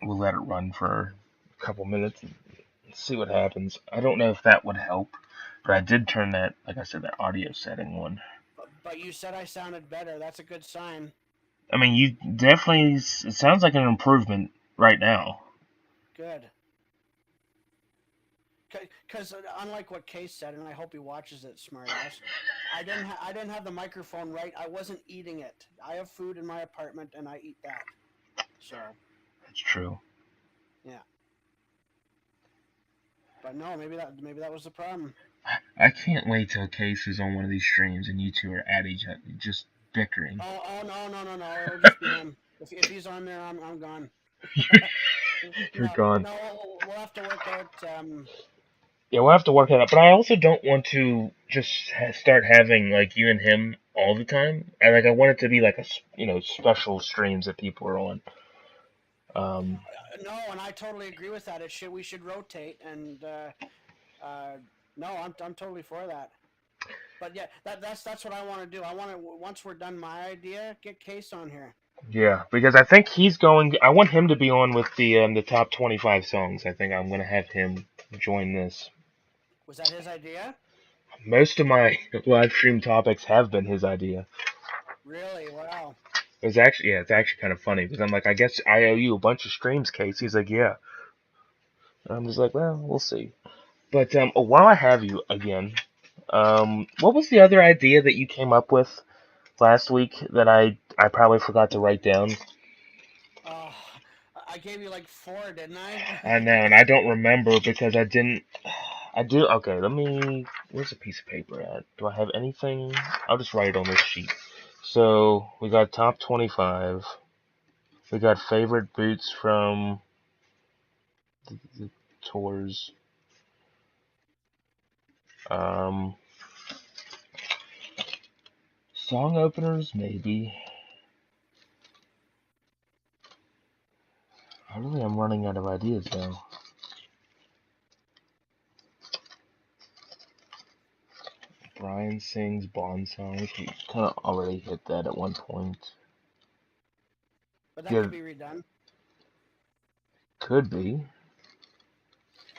We'll let it run for a couple minutes and see what happens. I don't know if that would help, but I did turn that, like I said, that audio setting on. But you said I sounded better. That's a good sign. I mean, you definitely. It sounds like an improvement right now. Good. Because unlike what Case said, and I hope he watches it, smartass, I didn't have the microphone right. I wasn't eating it. I have food in my apartment, and I eat that. So That's true. yeah. But no, maybe that was the problem. I can't wait till Case is on one of these streams and you two are at each other, just bickering. Oh no! It'll just be him. If he's on there, I'm gone. You're No, gone. no, we'll have to work out. Yeah, we'll have to work that out. But I also don't want to just start having like you and him all the time. I want it to be like special streams that people are on. Um, No, and I totally agree with that. We should rotate, and uh, no, I'm totally for that. But yeah, that's what I want to do. I want to once we're done my idea, get Case on here. yeah, because I think he's going. I want him to be on with the top 25 songs. I think I'm gonna have him join this. Was that his idea? Most of my live stream topics have been his idea. Really? Wow. It's actually kind of funny because I'm like, I guess I owe you a bunch of streams, Case. He's like, yeah. And I'm just like, well, we'll see. But while I have you again, what was the other idea that you came up with last week that I probably forgot to write down? Oh, I gave you like four, didn't I? I know, and I don't remember because I didn't. I do. Okay, let me. Where's a piece of paper at? Do I have anything? I'll just write it on this sheet. So we got top 25. We got favorite boots from the tours. Um, Song openers, maybe. I really am running out of ideas now. Brian sings Bond songs. We kind of already hit that at one point. But that Yeah, could be redone. could be.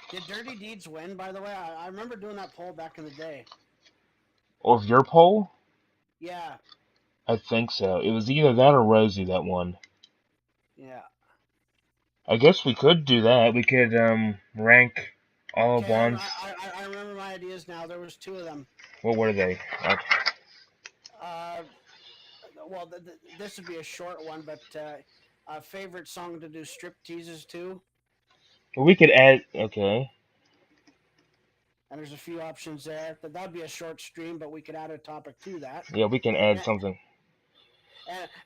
Did Dirty Deeds win? By the way, I remember doing that poll back in the day. Of your poll? Yeah, I think so. It was either that or Rosie that won. yeah. I guess we could do that. We could rank all of Okay, Bond's. I remember my ideas now. There was two of them. What were they? Uh, well, this would be a short one, but favorite song to do strip teases to, Well, we could add. Okay. and there's a few options there. That'd be a short stream, but we could add a topic to that. Yeah, we can add And something.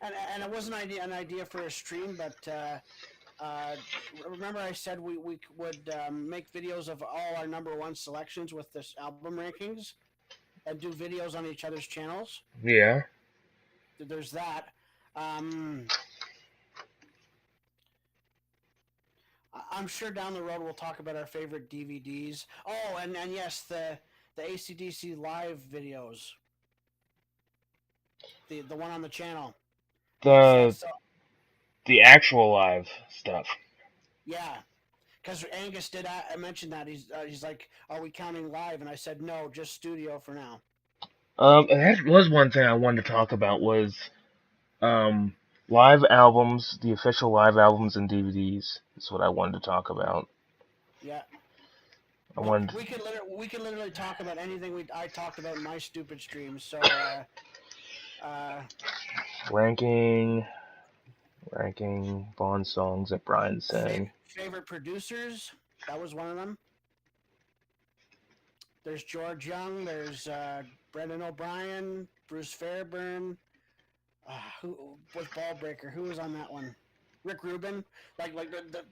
and it was an idea for a stream, but uh, remember I said we would make videos of all our number one selections with this album rankings, and do videos on each other's channels. Yeah. There's that. Um, I'm sure down the road we'll talk about our favorite DVDs. Oh, and yes, the ACDC live videos, the one on the channel. The That's the actual live stuff. yeah. Because Angus did I mentioned that he's like, are we counting live? And I said no, just studio for now. That was one thing I wanted to talk about was um live albums, the official live albums and DVDs. Is what I wanted to talk about. Yeah, I wanted we could literally talk about anything I talked about in my stupid streams. So uh, ranking Bond songs that Brian sang. favorite producers, that was one of them. There's George Young. There's Brendan O'Brien, Bruce Fairburn. Who was Ballbreaker? Who was on that one? Rick Rubin. Like the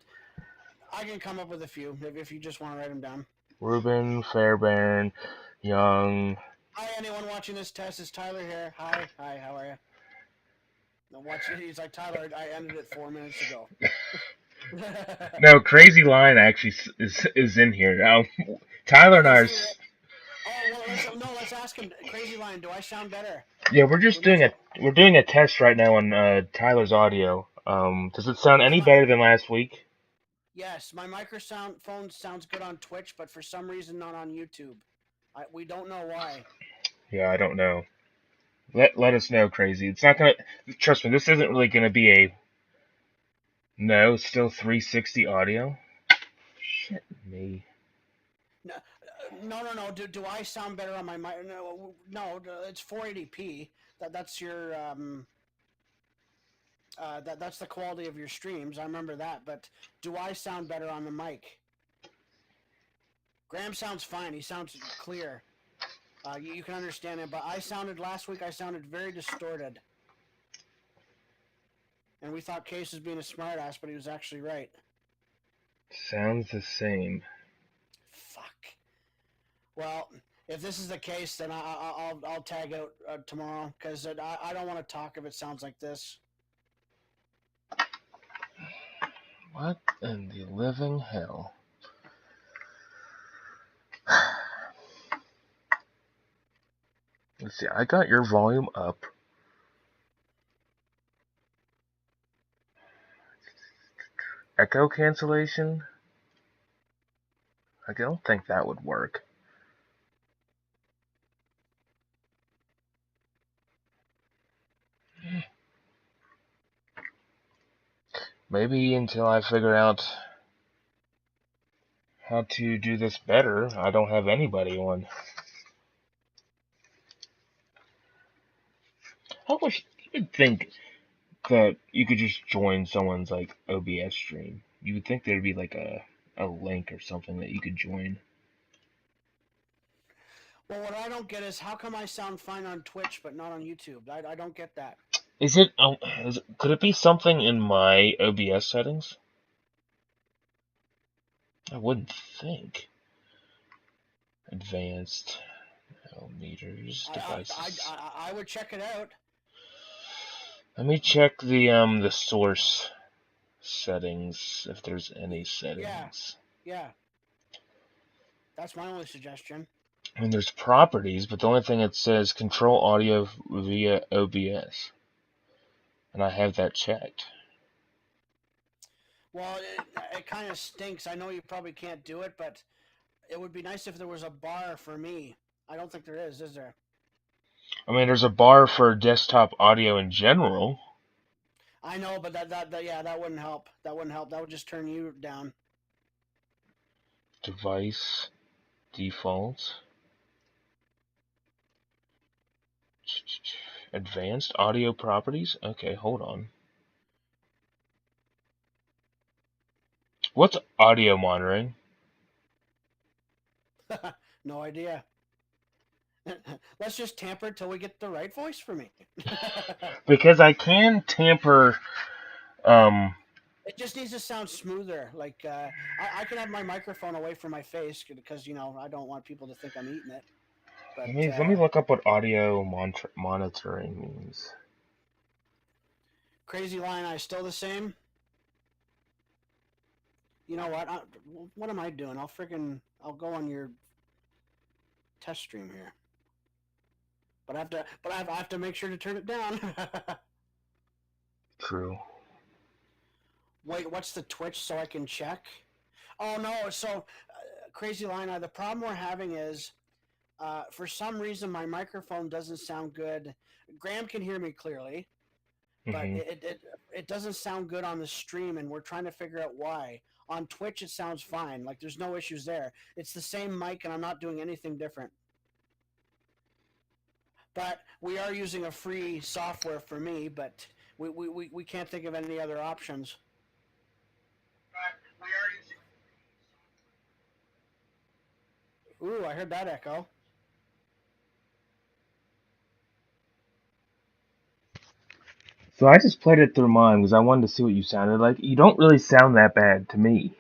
I can come up with a few if you just want to write them down. Rubin, Fairbairn, Young. Hi, anyone watching this test? Is Tyler here? Hi, how are you? No, watch it. He's like, Tyler, I ended it 4 minutes ago. No, Crazy Line actually is in here. Tyler and I are. Oh well, let's ask him. Crazy Line, do I sound better? Yeah, we're just Let's, we're doing a test right now on Tyler's audio. Does it sound it's any not. better than last week? Yes, my microphone sounds good on Twitch, but for some reason not on YouTube. We don't know why. Yeah, I don't know. Let us know, crazy. It's not gonna. Trust me, this isn't really gonna be a. No, it's still 360 audio. Shit me. No, no. Do I sound better on my mic? No. It's 480p. That's your that's the quality of your streams. I remember that. But do I sound better on the mic? Graham sounds fine. He sounds clear. You can understand him. But I sounded last week. I sounded very distorted. And we thought Case was being a smartass, but he was actually right. Sounds the same. Fuck. Well, if this is the case, then I'll tag out tomorrow because I don't want to talk if it sounds like this. What in the living hell? Let's see, I got your volume up. Echo cancellation? I don't think that would work. Maybe until I figure out how to do this better, I don't have anybody on. I wish you would think that you could just join someone's like OBS stream. You would think there'd be like a link or something that you could join. Well, what I don't get is how come I sound fine on Twitch but not on YouTube? I don't get that. Is it? Could it be something in my OBS settings? I wouldn't think. Advanced meters, devices. I would check it out. Let me check the source settings if there's any settings. Yeah. That's my only suggestion. I mean, there's properties, but the only thing it says control audio via OBS, and I have that checked. Well, it kind of stinks. I know you probably can't do it, but it would be nice if there was a bar for me. I don't think there is there? I mean, there's a bar for desktop audio in general. I know, but that wouldn't help. That wouldn't help. That would just turn you down. Device default. Advanced audio properties? Okay, hold on. What's audio monitoring? No idea. Let's just tamper till we get the right voice for me. Because I can tamper. It just needs to sound smoother. Like I can have my microphone away from my face because I don't want people to think I'm eating it. But let me look up what audio monitoring means. Crazy Lion Eye still the same. You know what? What am I doing? I'll go on your test stream here. But I have to make sure to turn it down. True. Wait, what's the Twitch so I can check? Oh no, so Crazy Lion Eye, the problem we're having is for some reason my microphone doesn't sound good. Graham can hear me clearly, but it doesn't sound good on the stream, and we're trying to figure out why. On Twitch it sounds fine, like there's no issues there. It's the same mic and I'm not doing anything different. But we are using a free software for me, but we can't think of any other options. But we are using. Ooh, I heard that echo. So I just played it through mine because I wanted to see what you sounded like. You don't really sound that bad to me.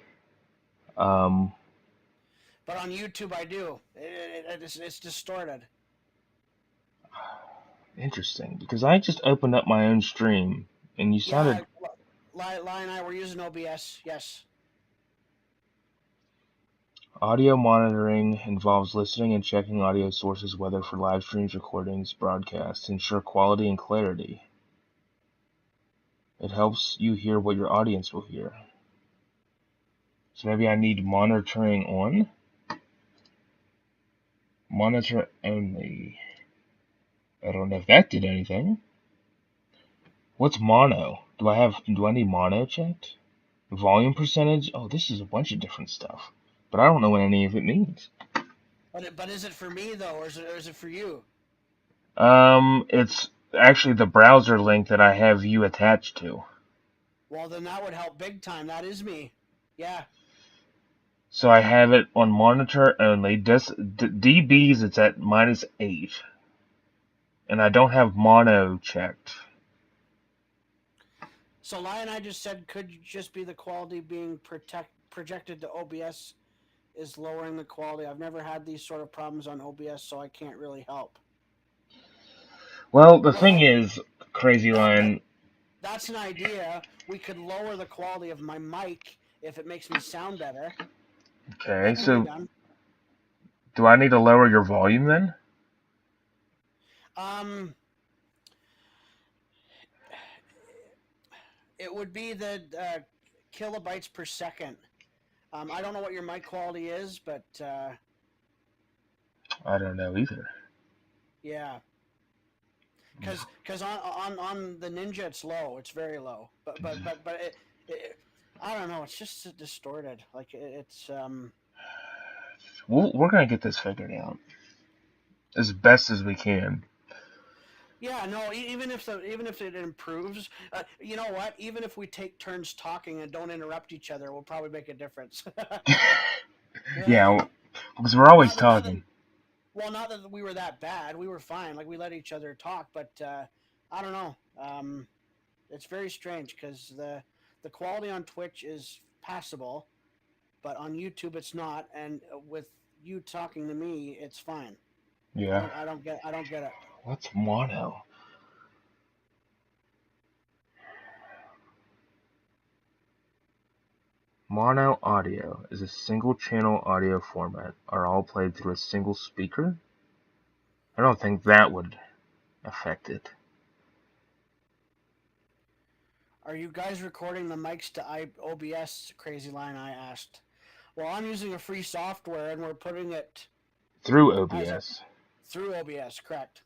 But on YouTube I do. It's distorted. Interesting, because I just opened up my own stream and you sounded. Yeah, Lion and I were using OBS. Yes. Audio monitoring involves listening and checking audio sources, whether for live streams, recordings, broadcasts, to ensure quality and clarity. It helps you hear what your audience will hear. So maybe I need monitoring on. Monitor only. I don't know if that did anything. What's mono? Do I need mono checked? Volume percentage? Oh, this is a bunch of different stuff. But I don't know what any of it means. But is it for me though, or is it for you? It's actually the browser link that I have you attached to. Well, then that would help big time. That is me. Yeah. So I have it on monitor only. DBs, it's at -8. And I don't have mono checked. So Lion, I just said, could just be the quality being projected to OBS is lowering the quality. I've never had these sort of problems on OBS, so I can't really help. Well, the thing is, Crazy Lion. That's an idea. We could lower the quality of my mic if it makes me sound better. Okay, so do I need to lower your volume then? It would be the kilobytes per second. I don't know what your mic quality is, but I don't know either. Yeah, because on the Ninja it's low, it's very low, but it I don't know, it's just distorted. Like it's We're gonna get this figured out as best as we can. Yeah, no. Even if it improves, you know what? Even if we take turns talking and don't interrupt each other, we'll probably make a difference. Yeah, because we're always talking. Not that we were that bad. We were fine. Like we let each other talk, but I don't know. It's very strange because the quality on Twitch is passable, but on YouTube it's not. And with you talking to me, it's fine. Yeah. I don't get it. What's mono? Mono audio is a single channel audio format, are all played through a single speaker? I don't think that would affect it. Are you guys recording the mics to OBS, Crazy Line? I asked. Well, I'm using a free software and we're putting it through OBS. Through OBS, correct.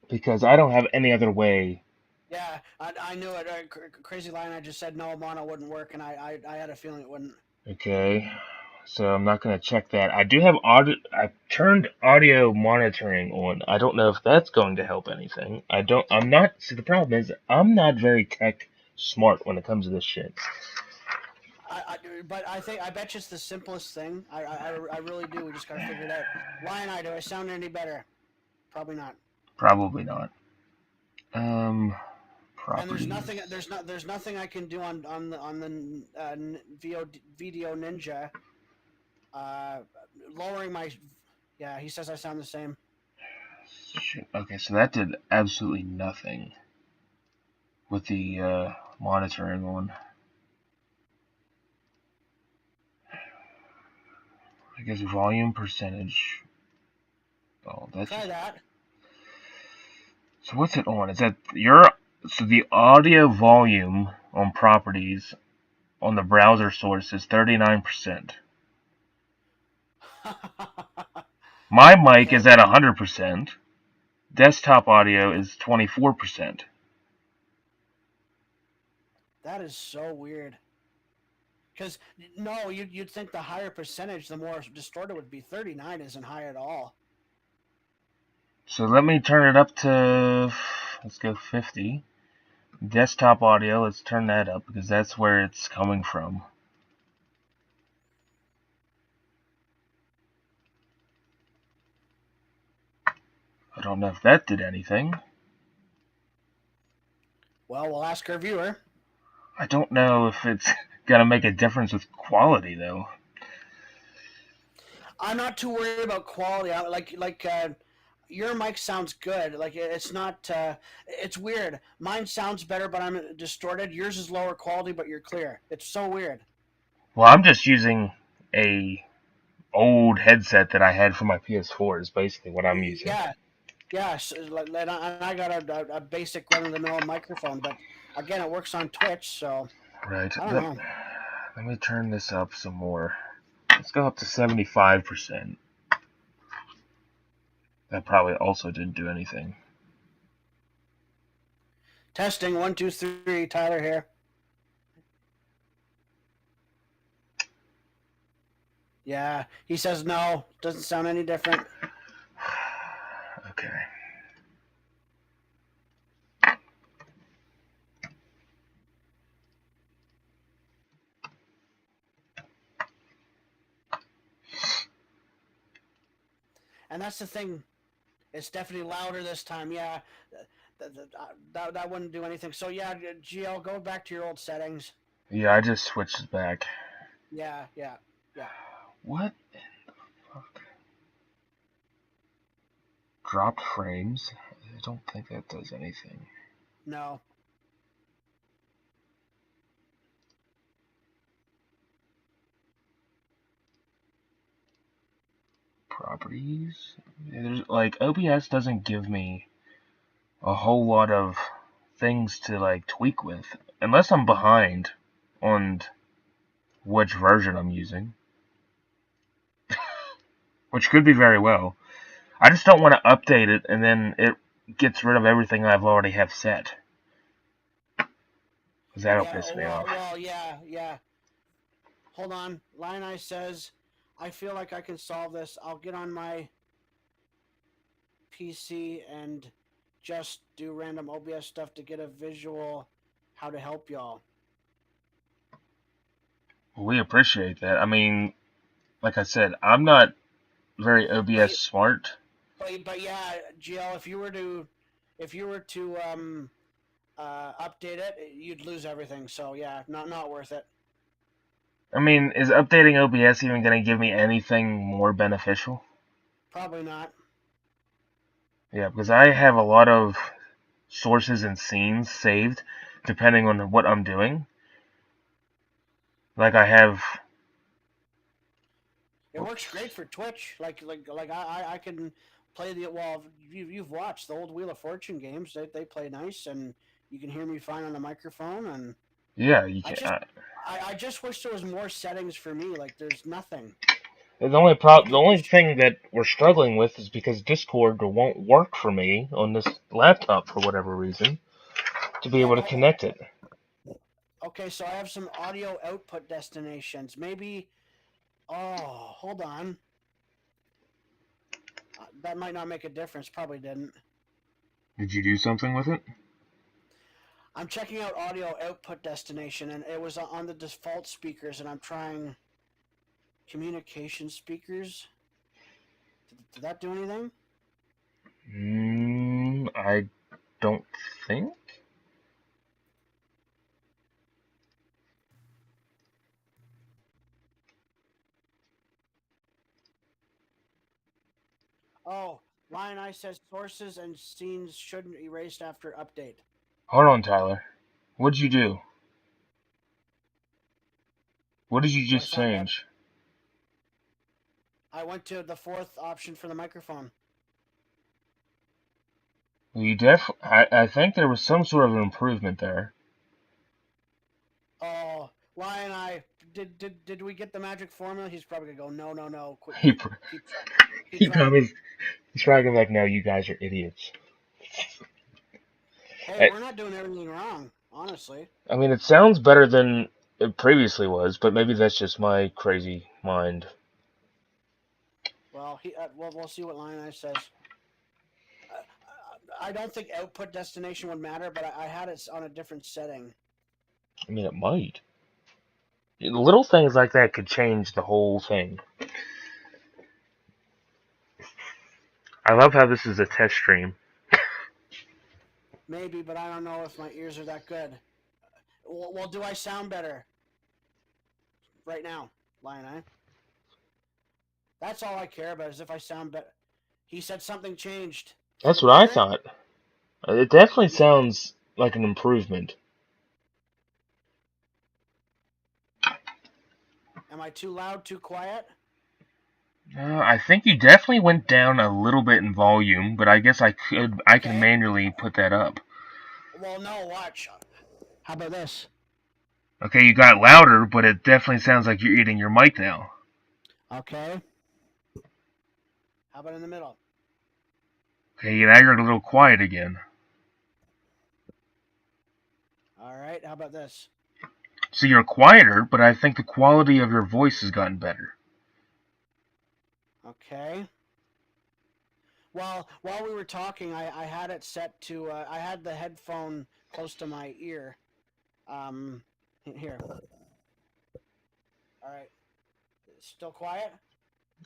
Because I don't have any other way. Yeah, I knew it. Crazy Line, I just said no, mono wouldn't work, and I had a feeling it wouldn't. Okay, so I'm not going to check that. I do have audio. I turned audio monitoring on. I don't know if that's going to help anything. I'm not. See, the problem is I'm not very tech smart when it comes to this shit. But I bet you it's the simplest thing. I really do. We just gotta figure it out. Lion, do I sound any better? Probably not. Probably not. Properties. And there's nothing I can do on the Video Ninja. Lowering my, yeah, he says I sound the same. Shit. Okay, so that did absolutely nothing with the monitoring on. I guess volume percentage. Oh, that's try that. So what's it on? Is that so the audio volume on properties on the browser source is 39%. My mic is at 100%. Desktop audio is 24%. That is so weird. Because no, you'd think the higher percentage, the more distorted it would be. 39 isn't high at all. So let me turn it up to, let's go 50. Desktop audio, let's turn that up because that's where it's coming from. I don't know if that did anything. Well, we'll ask our viewer. I don't know if it's gonna make a difference with quality though. I'm not too worried about quality. Your mic sounds good. Like it's not. It's weird. Mine sounds better, but I'm distorted. Yours is lower quality, but you're clear. It's so weird. Well, I'm just using a old headset that I had for my PS4. Is basically what I'm using. Yeah. So, and I got a basic run-of-the-mill microphone, but again, it works on Twitch, so right. I don't know. Let me turn this up some more. Let's go up to 75%. That probably also didn't do anything. Testing 1, 2, 3. Tyler here. Yeah, he says no. Doesn't sound any different. Okay. And that's the thing. It's definitely louder this time. Yeah, that wouldn't do anything. So yeah, GL, go back to your old settings. Yeah, I just switched it back. Yeah. What in the fuck? Dropped frames? I don't think that does anything. No. Properties? There's, like, OBS doesn't give me a whole lot of things to, like, tweak with. Unless I'm behind on which version I'm using. Which could be very well. I just don't want to update it and then it gets rid of everything I've already have set. Because that'll piss me off. Well, yeah. Hold on. Lion Eye says, I feel like I can solve this. I'll get on my PC and just do random OBS stuff to get a visual how to help y'all. We appreciate that. I mean, like I said, I'm not very OBS smart. But yeah, GL, if you were to update it, you'd lose everything. So yeah, not worth it. I mean, is updating OBS even going to give me anything more beneficial? Probably not. Yeah, because I have a lot of sources and scenes saved depending on what I'm doing. Like I have. It works great for Twitch. Like I can play the you've watched the old Wheel of Fortune games. They play nice, and you can hear me fine on the microphone. And yeah, you can. I just wish there was more settings for me. Like there's nothing. The only thing that we're struggling with is because Discord won't work for me on this laptop for whatever reason to be able to connect it. Okay, so I have some audio output destinations. Maybe. Oh, hold on. That might not make a difference. Probably didn't. Did you do something with it? I'm checking out audio output destination, and it was on the default speakers, and I'm trying communication speakers. Did that do anything? I don't think. Oh, Lion Eye says sources and scenes shouldn't erased after update. Hold on, Tyler. What'd you do? What did you just change? I went to the fourth option for the microphone. Well, I think there was some sort of an improvement there. Oh, Lion Eye, did we get the magic formula? He's probably gonna go, no. Quick. He's probably gonna be like, no, you guys are idiots. Hey, we're not doing everything wrong, honestly. I mean, it sounds better than it previously was, but maybe that's just my crazy mind. Well, we'll see what Lion Eye says. I don't think output destination would matter, but I had it on a different setting. I mean, it might. Little things like that could change the whole thing. I love how this is a test stream. Maybe, but I don't know if my ears are that good. Well, do I sound better right now, Lion Eye? That's all I care about, is if I sound better. He said something changed. That's what I thought. It definitely sounds like an improvement. Am I too loud, too quiet? I think you definitely went down a little bit in volume, but I guess I can manually put that up. Well, no, watch. How about this? Okay, you got louder, but it definitely sounds like you're eating your mic now. Okay. How about in the middle? Okay, now you're a little quiet again. All right. How about this? So you're quieter, but I think the quality of your voice has gotten better. Okay. Well, while we were talking, I had it set to. I had the headphone close to my ear. Here. All right. Still quiet?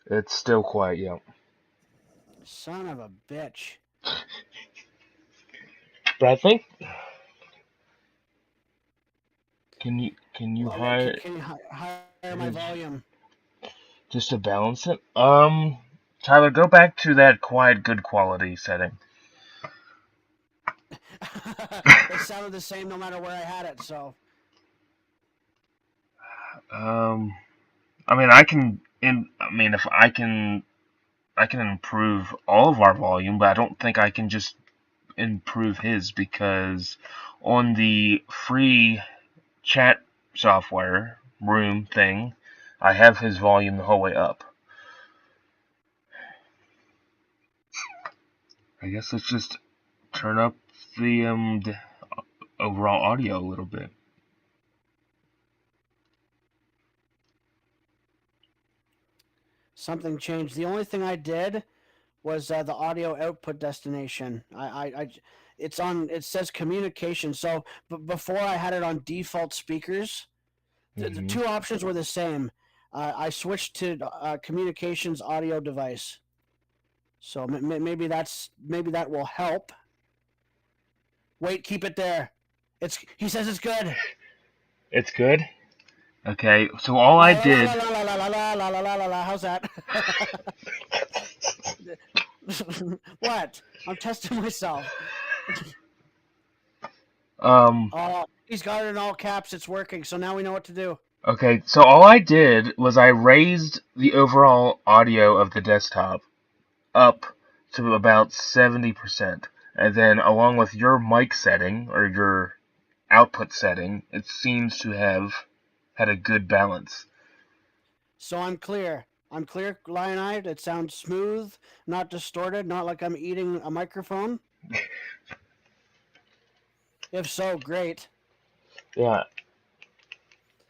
It's still quiet, yeah. Son of a bitch. But I think can you Well, hire can you higher my volume? just to balance it? Tyler, go back to that quiet good quality setting. It sounded the same no matter where I had it. So I mean, if I can improve all of our volume, but I don't think I can just improve his because on the free chat software room thing, I have his volume the whole way up. I guess let's just turn up the overall audio a little bit. something changed. The only thing I did was the audio output destination. It's on. It says communication. So before I had it on default speakers. The Mm-hmm. two options were the same. I switched to communications audio device. So maybe that will help. Wait, keep it there. He says it's good. It's good. Okay, so all La I la la did. la la la la la la la la la la. How's that? What? I'm testing myself. Oh, he's got it in all caps. It's working. So now we know what to do. Okay, so all I did was I raised the overall audio of the desktop up to about 70%. And then along with your mic setting or your output setting, it seems to have had a good balance. So I'm clear. I'm clear, Lion-eyed. It sounds smooth, not distorted, not like I'm eating a microphone. If so, great. Yeah,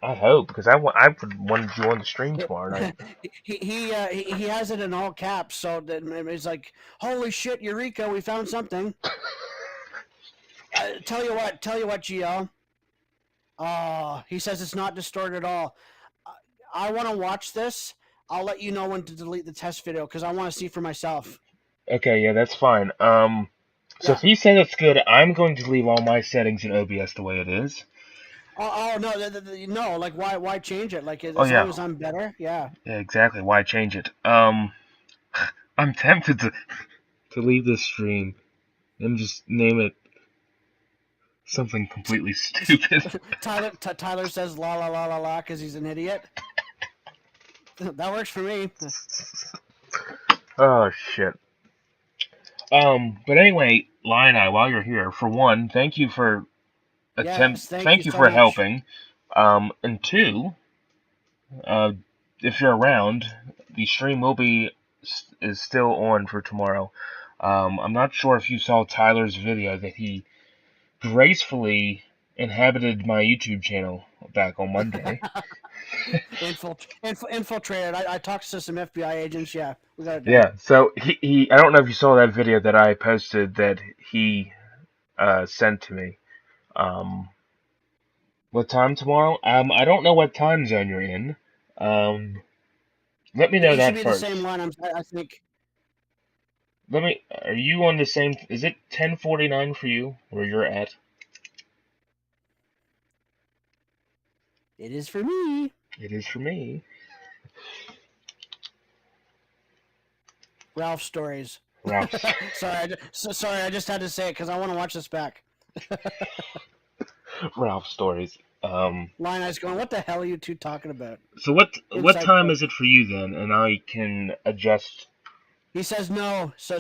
I hope because I would want to join the stream tomorrow night. he has it in all caps, so that it's like, holy shit, Eureka, we found something. Tell you what, GL. Oh, he says it's not distorted at all. I want to watch this. I'll let you know when to delete the test video because I want to see for myself. Okay, yeah, that's fine. So if he says it's good, I'm going to leave all my settings in OBS the way it is. Oh no, no! Like, why change it? Like, as yeah. long as I'm better, yeah. Yeah, exactly. Why change it? I'm tempted to leave this stream and just name it something completely stupid. Tyler says la la la la la because he's an idiot. That works for me. Oh shit. But anyway, Lion-Eye, while you're here, for one, thank you for Thank you so for much. helping. And two, if you're around, the stream is still on for tomorrow. I'm not sure if you saw Tyler's video that he gracefully inhabited my YouTube channel back on Monday. Infiltrated. I talked to some FBI agents. Yeah, we got it done. Yeah, so he I don't know if you saw that video that I posted that he sent to me. What time tomorrow? I don't know what time zone you're in. Let me know that first. It should be first. the same one. I think. Are you on the same? Is it 10:49 for you where you're at? It is for me. It is for me. Ralph stories. Ralph. sorry, I just had to say it because I want to watch this back. Ralph stories. Lion-Eye's going, what the hell are you two talking about? So what time is it for you then? And I can adjust. He says no. So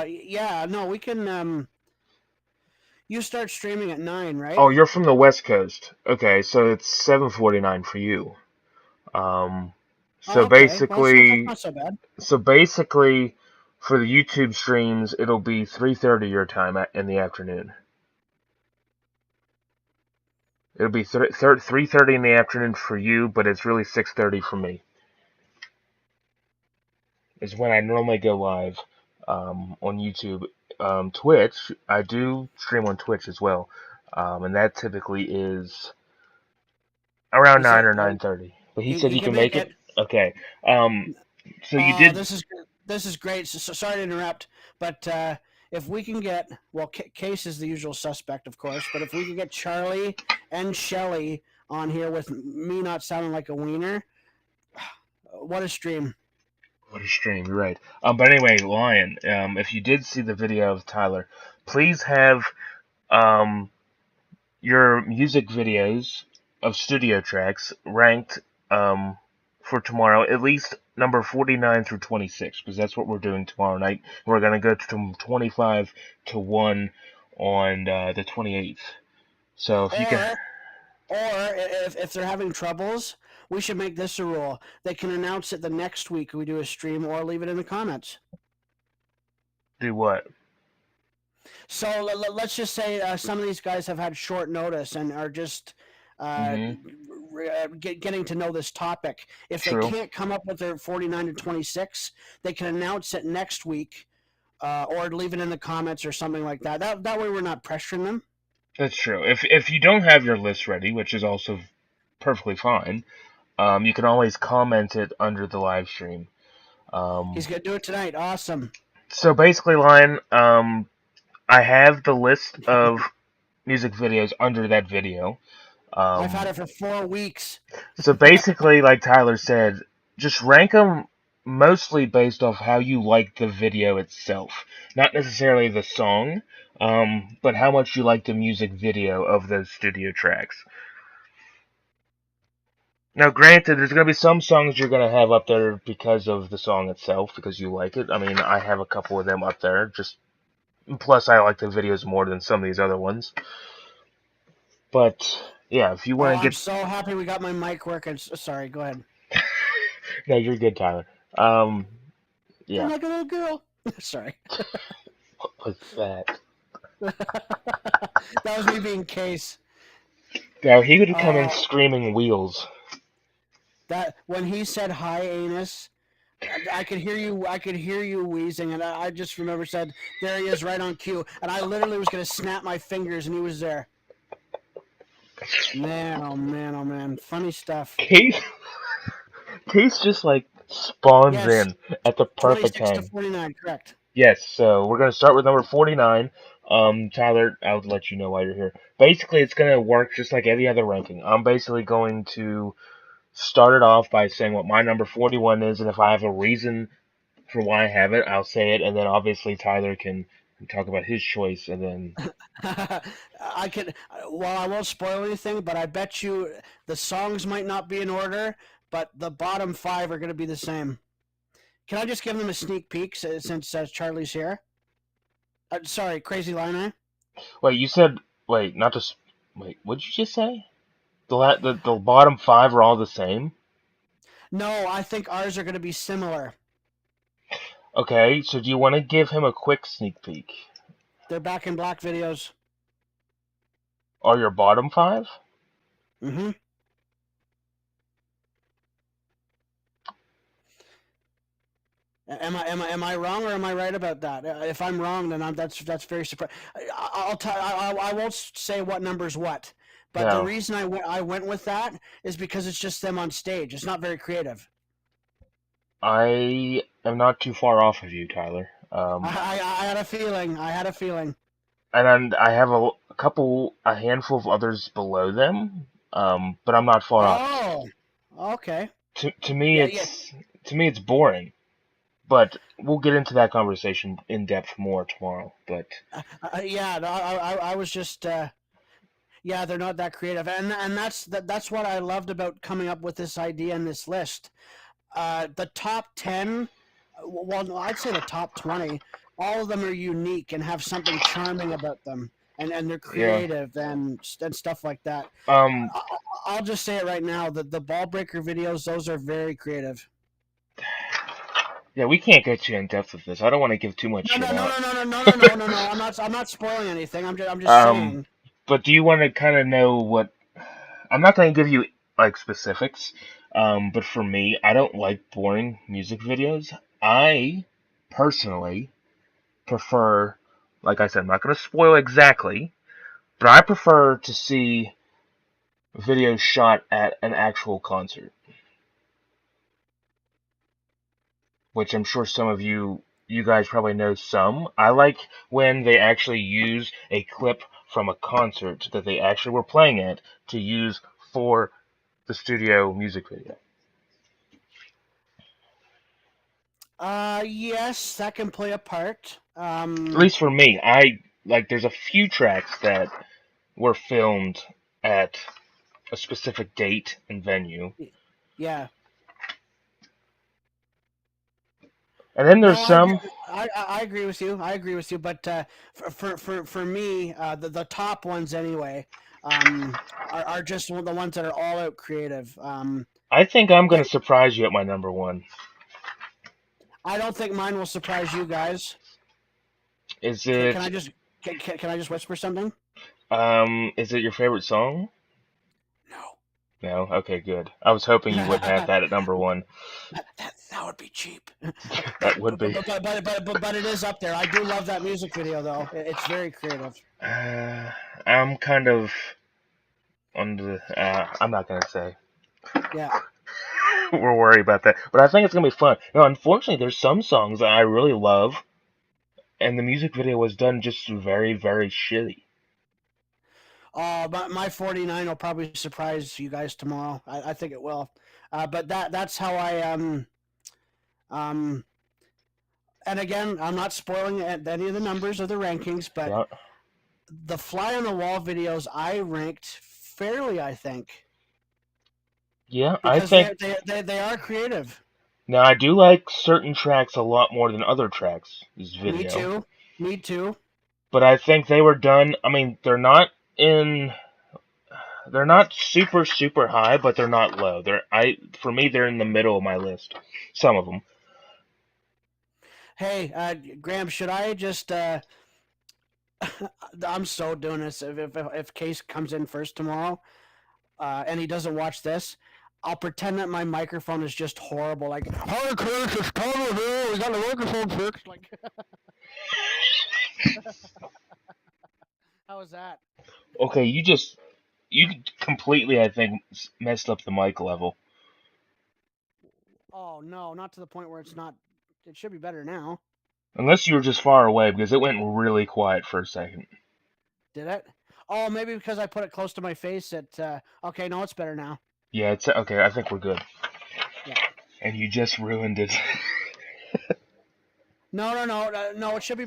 yeah, no, we can. You start streaming at 9, right? Oh, you're from the West Coast. Okay, so it's 7:49 for you. Um, so Oh, okay. Well, that's basically, not so bad. so basically, for the YouTube streams, it'll be 3:30 your time in the afternoon. It'll be 3:30 in the afternoon for you, but it's really 6:30 for me. Is when I normally go live on YouTube. Twitch, I do stream on Twitch as well, and that typically is around Is 9 it? or 9:30. But he said You you can can make make it. it. Okay. So you Oh, did. this is great. Sorry to interrupt, but if we can get, well, Case is the usual suspect, of course, but if we can get Charlie and Shelly on here with me not sounding like a wiener, what a stream! What a stream, you're right. But anyway, Lion, if you did see the video of Tyler, please have um, your music videos of studio tracks ranked for tomorrow, at least number 49 through 26, because that's what we're doing tomorrow night. We're going to go from 25 to 1 on the 28th. So if you can. Or if they're having troubles, we should make this a rule. They can announce it the next week we do a stream, or leave it in the comments. Do what? So let's just say some of these guys have had short notice and are just Mm-hmm. getting to know this topic. If they True. can't come up with their 49 to 26, they can announce it next week or leave it in the comments or something like that. That way we're not pressuring them. That's true. If you don't have your list ready, which is also perfectly fine, you can always comment it under the live stream. He's going to do it tonight. Awesome. So basically, Lion, I have the list of music videos under that video. I've had Um, it for 4 weeks. so basically, like Tyler said, just rank them mostly based off how you like the video itself, not necessarily the song, but how much you like the music video of those studio tracks. Now, granted, there's going to be some songs you're going to have up there because of the song itself, because you like it. I mean, I have a couple of them up there, just plus I like the videos more than some of these other ones. But yeah, if you Oh, want to I'm get, so happy we got my mic working. Sorry, go ahead. no, you're good, Tyler. Um, I'm yeah, like a little girl. Sorry. what was that? That was me being Case. Now he would come in Uh, screaming wheels. that when he said hi, anus, I could hear you. I could hear you wheezing, and I just remember said, "There he is, right on cue." And I literally was gonna snap my fingers, and he was there. Man, oh man, oh man, funny stuff. Case, Case just like spawns Yes, in at the perfect 26 to time. 49, correct. Yes, so we're gonna start with number 49. Tyler, I'll let you know why you're here. Basically, it's gonna work just like any other ranking. I'm basically going to start it off by saying what my number 41 is, and if I have a reason for why I have it, I'll say it, and then obviously Tyler can talk about his choice, and then I could. Well, I won't spoil anything, but I bet you the songs might not be in order, but the bottom 5 are going to be the same. Can I just give them a sneak peek since Charlie's here? Sorry, Crazy Line. wait. You said wait, not just wait. What'd you just say? The bottom five are all the same. No, I think ours are going to be similar. Okay, so do you want to give him a quick sneak peek? They're Back in Black videos. Are your bottom five? Mm-hmm. Am I wrong or am I right about that? If I'm wrong, then that's very surprising. I won't say what number's what, but the No, reason I went with that is because it's just them on stage. It's not very creative. I am not too far off of you, Tyler. I had a feeling. I had a feeling. And then I have a handful of others below them. But I'm not far off. Oh, okay. To me, Yeah, yeah, it's boring. But we'll get into that conversation in depth more tomorrow. But yeah. No, I was just. Yeah, they're not that creative, and that's what I loved about coming up with this idea and this list. The top 10, well, I'd say the top 20, all of them are unique and have something charming about them. and they're Yeah. creative and stuff like that. Um. I'll just say it right now: the ball breaker videos, those are very creative. Yeah, we can't go too in depth with this. I don't want to give too much No, shit no, no, out. no, no, no, no, no, no, no. I'm not spoiling anything. I'm just Um. saying. But do you want to kind of know what? I'm not going to give you like specifics. But for me, I don't like boring music videos. I personally prefer, like I said, I'm not going to spoil exactly, but I prefer to see videos shot at an actual concert, which I'm sure some of you guys probably know some. I like when they actually use a clip from a concert that they actually were playing at to use for the studio music video. Yes, that can play a part. At least for me, I like there's a few tracks that were filmed at a specific date and venue. Yeah. And then No, there's some. I agree with you. I agree with you. But for me, the top ones anyway, are just the ones that are all out creative. I think I'm going to surprise you at my number one. I don't think mine will surprise you guys. Is Can I it just can I just whisper something? is it your favorite song? No. No? Okay, good. I was hoping you would have that at number one. That would be cheap. That would be. But it is up there. I do love that music video though. It's very creative. Uh, I'm kind of on the. I'm not gonna say. Yeah. We're worried about that, but I think it's gonna be fun. Unfortunately, there's some songs that I really love, and the music video was done just very, very shitty. My 49 will probably surprise you guys tomorrow. I think it will. But that's how I um and again, I'm not spoiling any of the numbers or the rankings, but Yeah. the fly on the wall videos I ranked fairly, I think, Yeah, I because think. they are creative. Now I do like certain tracks a lot more than other tracks. This Me video, too. Me too. but I think they were done. I mean, in. They're not super super high, but they're not low. For me they're in the middle of my list. Some of them. Hey, Graham, should I just I'm so doing this. If Case comes in first tomorrow, and he doesn't watch this, I'll pretend that my microphone is just horrible. Like, hi, Chris, it's Tyler here. We got the microphone fixed. Like, how was that? Okay, you completely I think messed up the mic level. Oh no, not to the point where it's not. It should be better now. Unless you were just far away because it went really quiet for a second. Did it? Oh, maybe because I put it close to my face. Okay, no, it's better now. Yeah, it's okay. I think we're good. Yeah. And you just ruined it. No. It should be.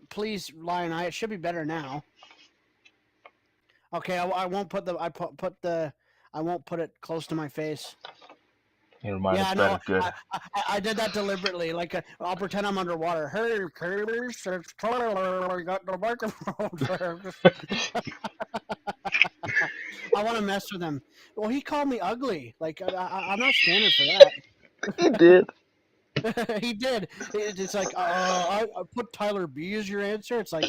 Please, Lion Eye. It should be better now. Okay, I won't put the. I won't put it close to my face. Never mind, Yeah, it's no, better. Good. I did that deliberately. Like, I'll pretend I'm underwater. Hey, Curtis, it's Tyler. We got the microphone. I want to mess with him. Well, he called me ugly. Like, I'm not standing for that. You did. He did. It's like, I put Tyler B as your answer. It's like,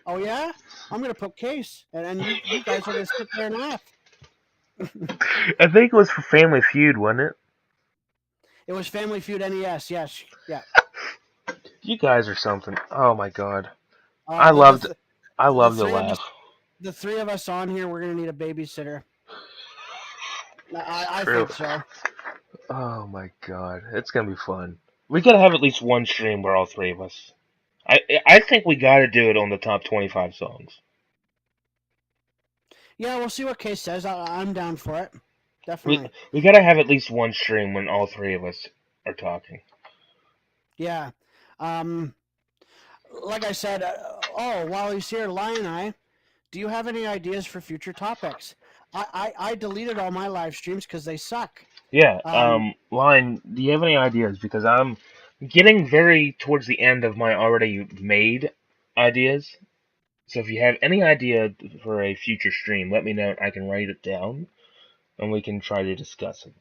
oh yeah, I'm gonna put Case, and you guys are gonna sit there and laugh. I think it was for Family Feud, wasn't it? It was Family Feud NES. Yes, yeah. You guys are something. Oh my god. Uh, I the, the, loved th- I the loved the three of us, laugh. the three of us on here, we're gonna need a babysitter. I True. think so. Oh my god. It's gonna be fun. We gotta have at least one stream where all three of us. I think we gotta do it on the top 25 songs. Yeah, we'll see what Case says. I'm down for it. We Definitely. we gotta have at least one stream when all three of us are talking. Yeah. Um, like I said, while he's here, Lion Eye, do you have any ideas for future topics? I deleted all my live streams because they suck. Yeah. Um, Line. Do you have any ideas? Because I'm getting very towards the end of my already made ideas. So if you have any idea for a future stream, let me know. I can write it down, and we can try to discuss it.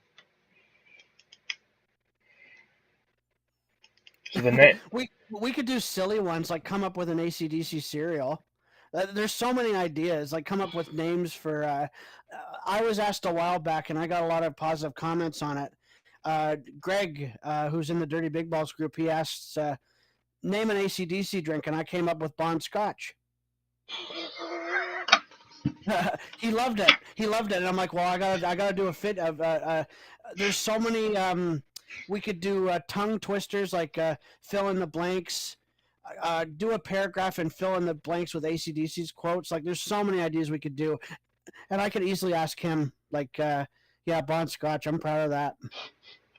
So the next, we could do silly ones like come up with an ACDC cereal. There's so many ideas. Like come up with names for. I was asked a while back, and I got a lot of positive comments on it. Greg, who's in the Dirty Big Balls group, he asked, name an ACDC drink, and I came up with Bond Scotch. He loved it. He loved it, and I'm like, well, I gotta do a fit of. There's so many. We could do tongue twisters, like fill in the blanks. Do a paragraph and fill in the blanks with ACDC's quotes. Like, there's so many ideas we could do, and I could easily ask him, like, yeah, Bon Scotch. I'm proud of that.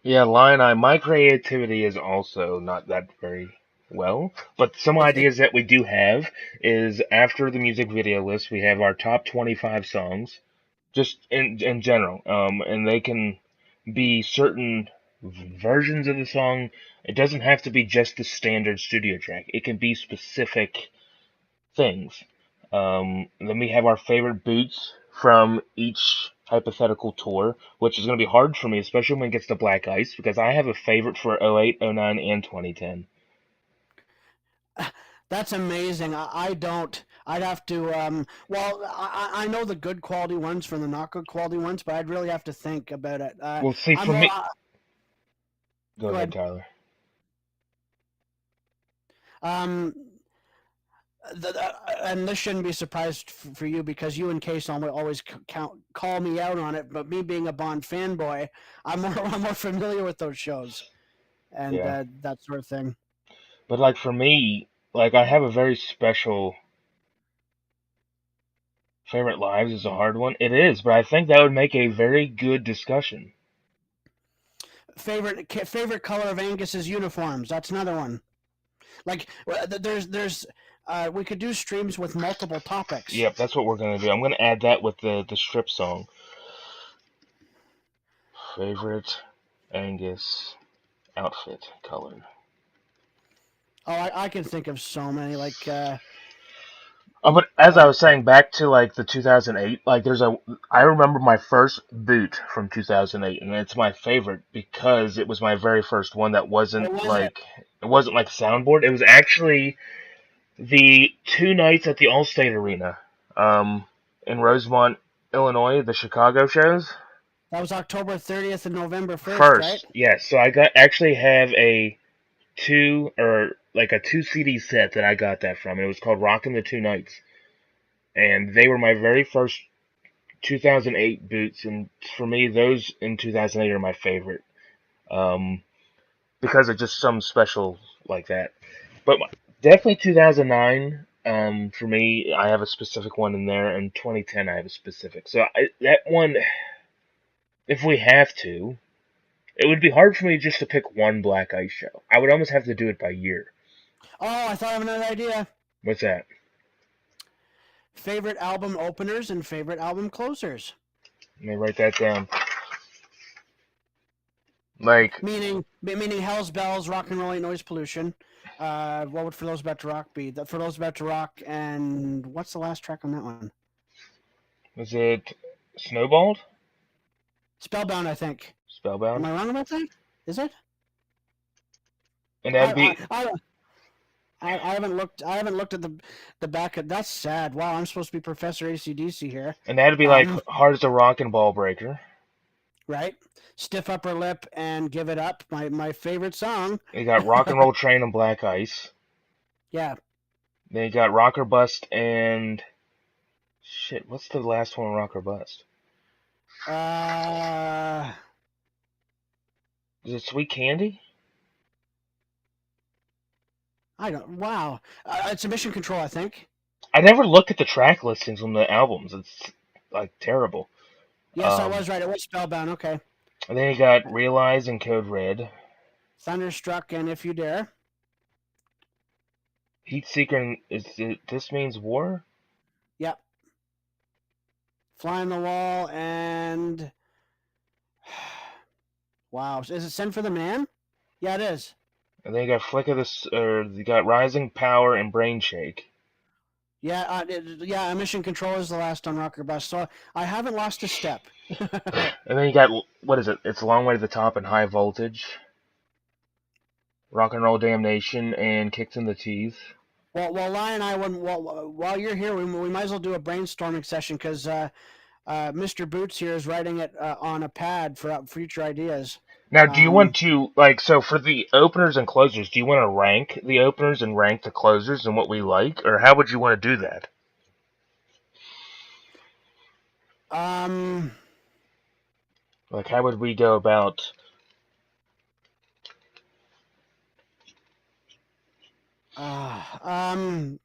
yeah, Lion-Eye, my creativity is also not that very well, but some ideas that we do have is after the music video list, we have our top 25 songs, just in general, and they can be certain versions of the song. It doesn't have to be just the standard studio track. It can be specific things. Then we have our favorite boots from each hypothetical tour, which is going to be hard for me, especially when it gets to Black Ice, because I have a favorite for 08, 09, and 2010. That's amazing. I don't. I'd have to. Well, I know the good quality ones from the not good quality ones, but I'd really have to think about it. Well, see, I'm for more. me, go Go ahead, ahead. Tyler. Um, and this shouldn't be a surprise for you because you and Case always call me out on it. But me being a Bond fanboy, I'm more familiar with those shows and Yeah. that sort of thing. But, like, for me, like, I have a very special favorite lives is a hard one. It is, but I think that would make a very good discussion. Favorite color of Angus's uniforms. That's another one. Like there's we could do streams with multiple topics. Yep, that's what we're gonna do. I'm gonna add that with the strip song. Favorite Angus outfit color. Oh, I can think of so many. Like But as I was saying, back to like the 2008, like I remember my first boot from 2008, and it's my favorite because it was my very first one that what was it? it wasn't like soundboard. It was actually the two nights at the Allstate Arena, um, in Rosemont, Illinois, the Chicago shows. That was October 30th and November 1st, right? First, yes. So I actually have a two CD set that I got that from. It was called Rockin' the Two Nights, and they were my very first 2008 boots, and for me, those in 2008 are my favorite, um, because of just some special like that. But definitely 2009. For me, I have a specific one in there, and 2010 I have a specific. So that one, if we have to, it would be hard for me just to pick one Black Ice show. I would almost have to do it by year. Oh, I thought of another idea. What's that? Favorite album openers and favorite album closers. Let me write that down. Like, meaning Hell's Bells, Rock and Roll Ain't Noise Pollution. What would For Those About to Rock be? For Those About to Rock, and what's the last track on that one? was it Snowballed? Spellbound, I think. Spellbound? Am I wrong about that? Is it? And that'd be. I haven't looked. I haven't looked at the back of. That's sad. Wow, I'm supposed to be Professor ACDC here. And that'd be like Hard as a Rock and Ball Breaker. Right. Stiff Upper Lip and Give It Up. My favorite song. You got Rock and Roll Train and Black Ice. Yeah. Then you got Rock or Bust and. Shit, what's the last one, Rock or Bust? Is it Sweet Candy? I don't. Wow. It's a Mission Control, I think. I never look at the track listings on the albums. It's like terrible. Yes, I was right. It was Spellbound. Okay. And then you got Realize and Code Red. Thunderstruck and If You Dare. Heat Seeker. This Means War? Yep. Fly on the Wall and. Wow. Is it Send for the Man? Yeah, it is. And then you got you got Rising Power and Brain Shake. Yeah, Mission Control is the last on Rocker Bus, so I haven't lost a step. And then you got, what is it? It's a Long Way to the Top and High Voltage, Rock and Roll Damnation, and Kicks in the Teeth. Well, Lion and I, while you're here, we might as well do a brainstorming session because Mr. Boots here is writing it on a pad for future ideas. Now, do you want Um, to, like, so for the openers and closers, do you want to rank the openers and rank the closers and what we like? Or how would you want to do that? um, Like, how would we go about. uh, um,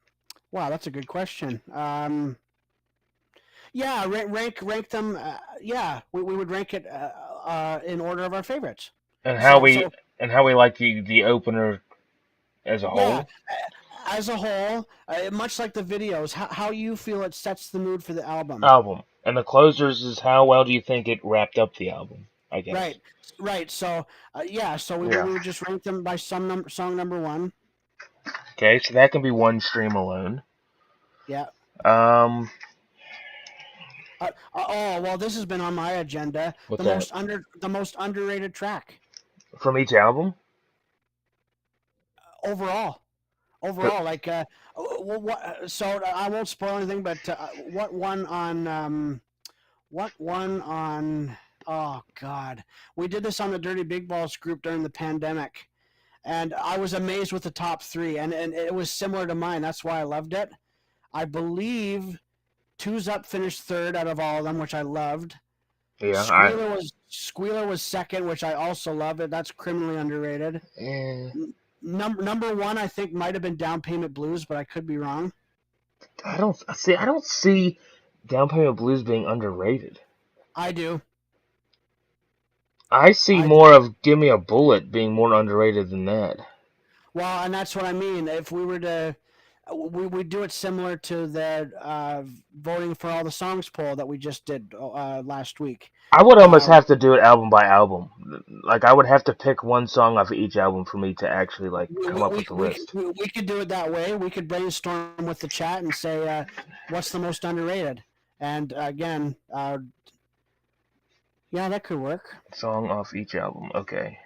wow, that's a good question. Yeah, rank them. Yeah, we would rank it in order of our favorites. And how So we. so And how we like the opener as a yeah, whole? as a whole, much like the videos, how you feel it sets the mood for the album. Album. And the closers is how well do you think it wrapped up the album, I guess. Right, right. So yeah, so Yeah. we would just rank them by song number one. Okay, so that can be one stream alone. Yeah. Um, Oh well, this has been on my agenda. what's that? The most underrated track From each album? overall. But Overall, like what? So I won't spoil anything, but what one on what one on? Oh God, we did this on the Dirty Big Balls group during the pandemic, and I was amazed with the top three, and it was similar to mine. That's why I loved it. I believe Two's Up finished third out of all of them, which I loved. yeah, Squealer was second, which I also love it. That's criminally underrated. eh, Number one, I think, might have been Down Payment Blues, but I could be wrong. I don't see. I don't see Down Payment Blues being underrated. I do. I see I more of Give Me a Bullet being more underrated than that. Well, and that's what I mean. If we were to, we do it similar to the voting for all the songs poll that we just did last week. I would almost Uh, have to do it album by album. Like I would have to pick one song off of each album for me to actually like come up with a list. we could do it that way. We could brainstorm with the chat and say what's the most underrated. And again, yeah, that could work. Song off each album. Okay.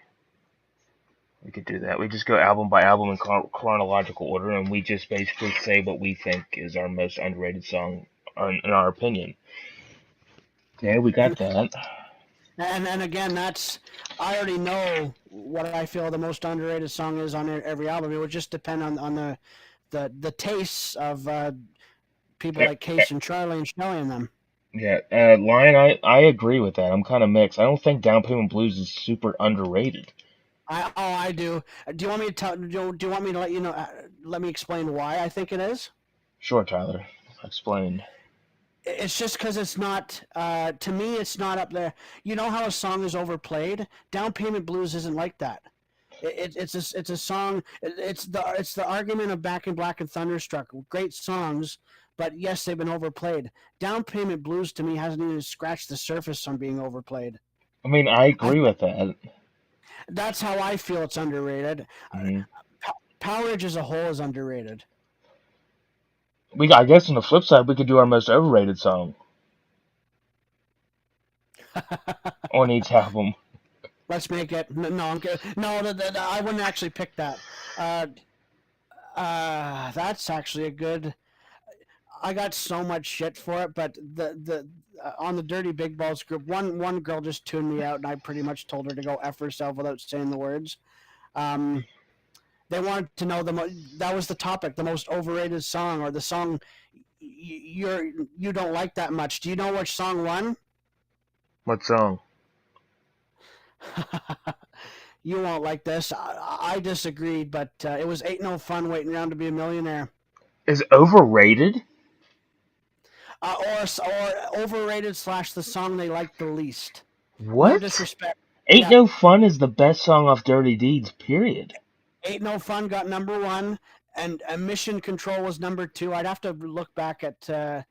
We could do that. We just go album by album in chronological order, and we just basically say what we think is our most underrated song, in our opinion. Okay, we got that. And again, that's I already know what I feel the most underrated song is on every album. It would just depend on the tastes of people like Case and Charlie and Shelly and them. Yeah, Lion, I agree with that. I'm kind of mixed. I don't think Down Payment Blues is super underrated. I do. Do you want me to tell? Do you want me to let you know? Let me explain why I think it is. Sure, Tyler. Explain. It's just because it's not. To me, it's not up there. You know how a song is overplayed? Down Payment Blues isn't like that. It's a song. It's the argument of Back in Black and Thunderstruck. Great songs, but yes, they've been overplayed. Down Payment Blues to me hasn't even scratched the surface on being overplayed. I mean, I I agree with that. That's how I feel it's underrated. Hmm. Powerage as a whole is underrated. I guess on the flip side, we could do our most overrated song on each album. Let's make it. No, I wouldn't actually pick that. Uh, that's actually a good. I got so much shit for it, but the on the Dirty Big Balls group, one girl just tuned me out, and I pretty much told her to go f herself without saying the words. Um, they wanted to know that was the topic, the most overrated song, or the song you don't like that much. Do you know which song won? What song? You won't like this. I disagreed, but it was Ain't No Fun Waiting Around to Be a Millionaire. Is overrated? Or overrated / the song they like the least. No What? disrespect. Ain't Yeah, No Fun is the best song off Dirty Deeds, period. Ain't No Fun got number one, and Mission Control was number two. I'd have to look back at the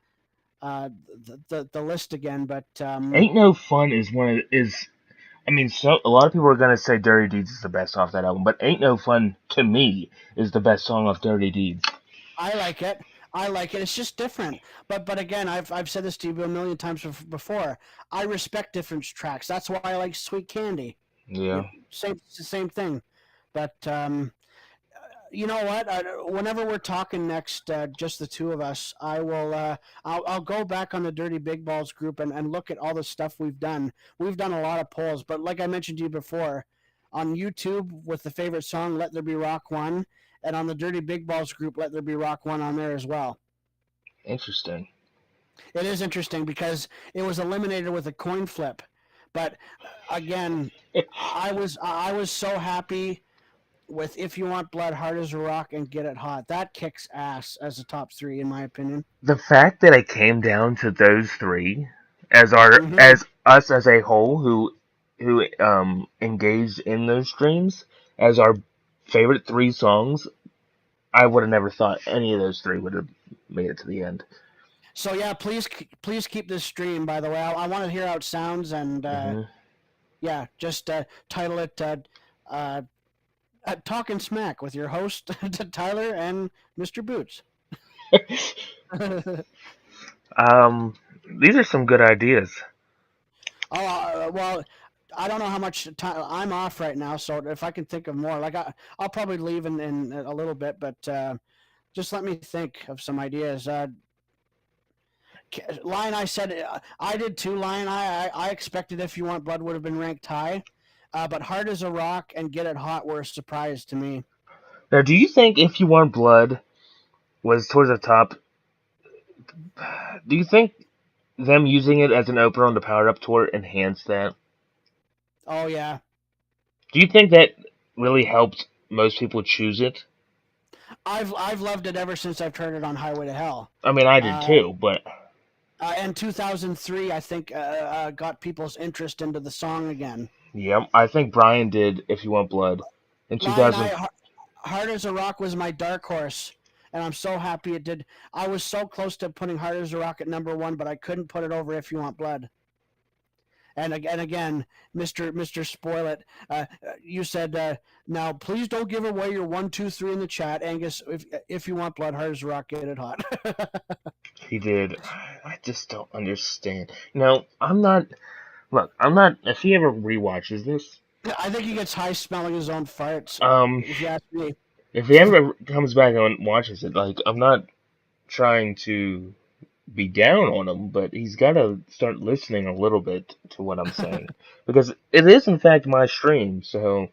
list again, but Ain't No Fun is I mean, so a lot of people are gonna say Dirty Deeds is the best off that album, but Ain't No Fun to me is the best song off Dirty Deeds. I like it. I like it. It's just different. But again, I've said this to you a million times before. I respect different tracks. That's why I like Sweet Candy. Yeah. Same thing. But you know what? Whenever we're talking next, just the two of us, I'll go back on the Dirty Big Balls group and look at all the stuff we've done. We've done a lot of polls, but like I mentioned to you before, on YouTube with the favorite song "Let There Be Rock" one, and on the Dirty Big Balls group, "Let There Be Rock" one on there as well. Interesting. It is interesting because it was eliminated with a coin flip, but again, I was so happy with "If You Want Blood," "Hard as a Rock," and "Get It Hot." That kicks ass as a top three, in my opinion. The fact that it came down to those three, as our Hmm. as us as a whole who engaged in those streams as our favorite three songs, I would have never thought any of those three would have made it to the end. So yeah, please keep this stream. By the way, I want to hear how it sounds, and Hmm. yeah, just title it uh, "Talking Smack" with your host Tyler and Mr. Boots. These are some good ideas. Well, I don't know how much time I'm off right now, so if I can think of more, like I'll probably leave in a little bit, but just let me think of some ideas. Lion, I said I did too. Lion, I expected "If You Want Blood" would have been ranked high, but "Hard as a Rock" and "Get It Hot" were a surprise to me. Now, do you think If You Want Blood was towards the top? Do you think them using it as an opener on the Power Up tour enhanced that? Oh yeah, Do you think that really helped most people choose it? I've loved it ever since I've heard it on "Highway to Hell." I mean, I did Uh, too, but and 2003, I think, got people's interest into the song again. yeah, I think Brian did If You Want Blood in Lion, 2000. "Hard as a Rock" was my dark horse, and I'm so happy it did. I was so close to putting "Hard as a Rock" at number one, but I couldn't put it over "If You Want Blood." And again, Mister Spoil It, you said now please don't give away your 1, 2, 3 in the chat, Angus. If you want blood, "Hard as a Rock," "Get It Hot." He did. I just don't understand. No, I'm not. Look, I'm not. If he ever rewatches this, I think he gets high smelling his own farts. um, If you ask me. if he ever comes back and watches it, like I'm not trying to be down on him, but he's got to start listening a little bit to what I'm saying because it is in fact my stream. So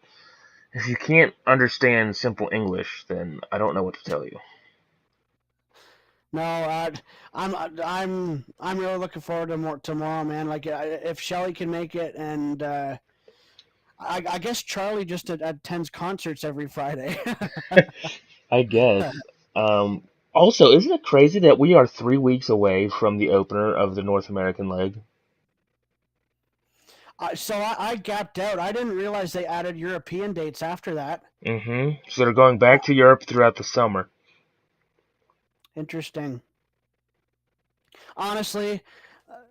if you can't understand simple English, then I don't know what to tell you. No, I'm really looking forward to more tomorrow, man. Like if Shelly can make it, and I guess Charlie just attends concerts every Friday. I guess. Also, isn't it crazy that we are 3 weeks away from the opener of the North American leg? So I gapped out. I didn't realize they added European dates after that. So they're going back to Europe throughout the summer. Interesting. Honestly,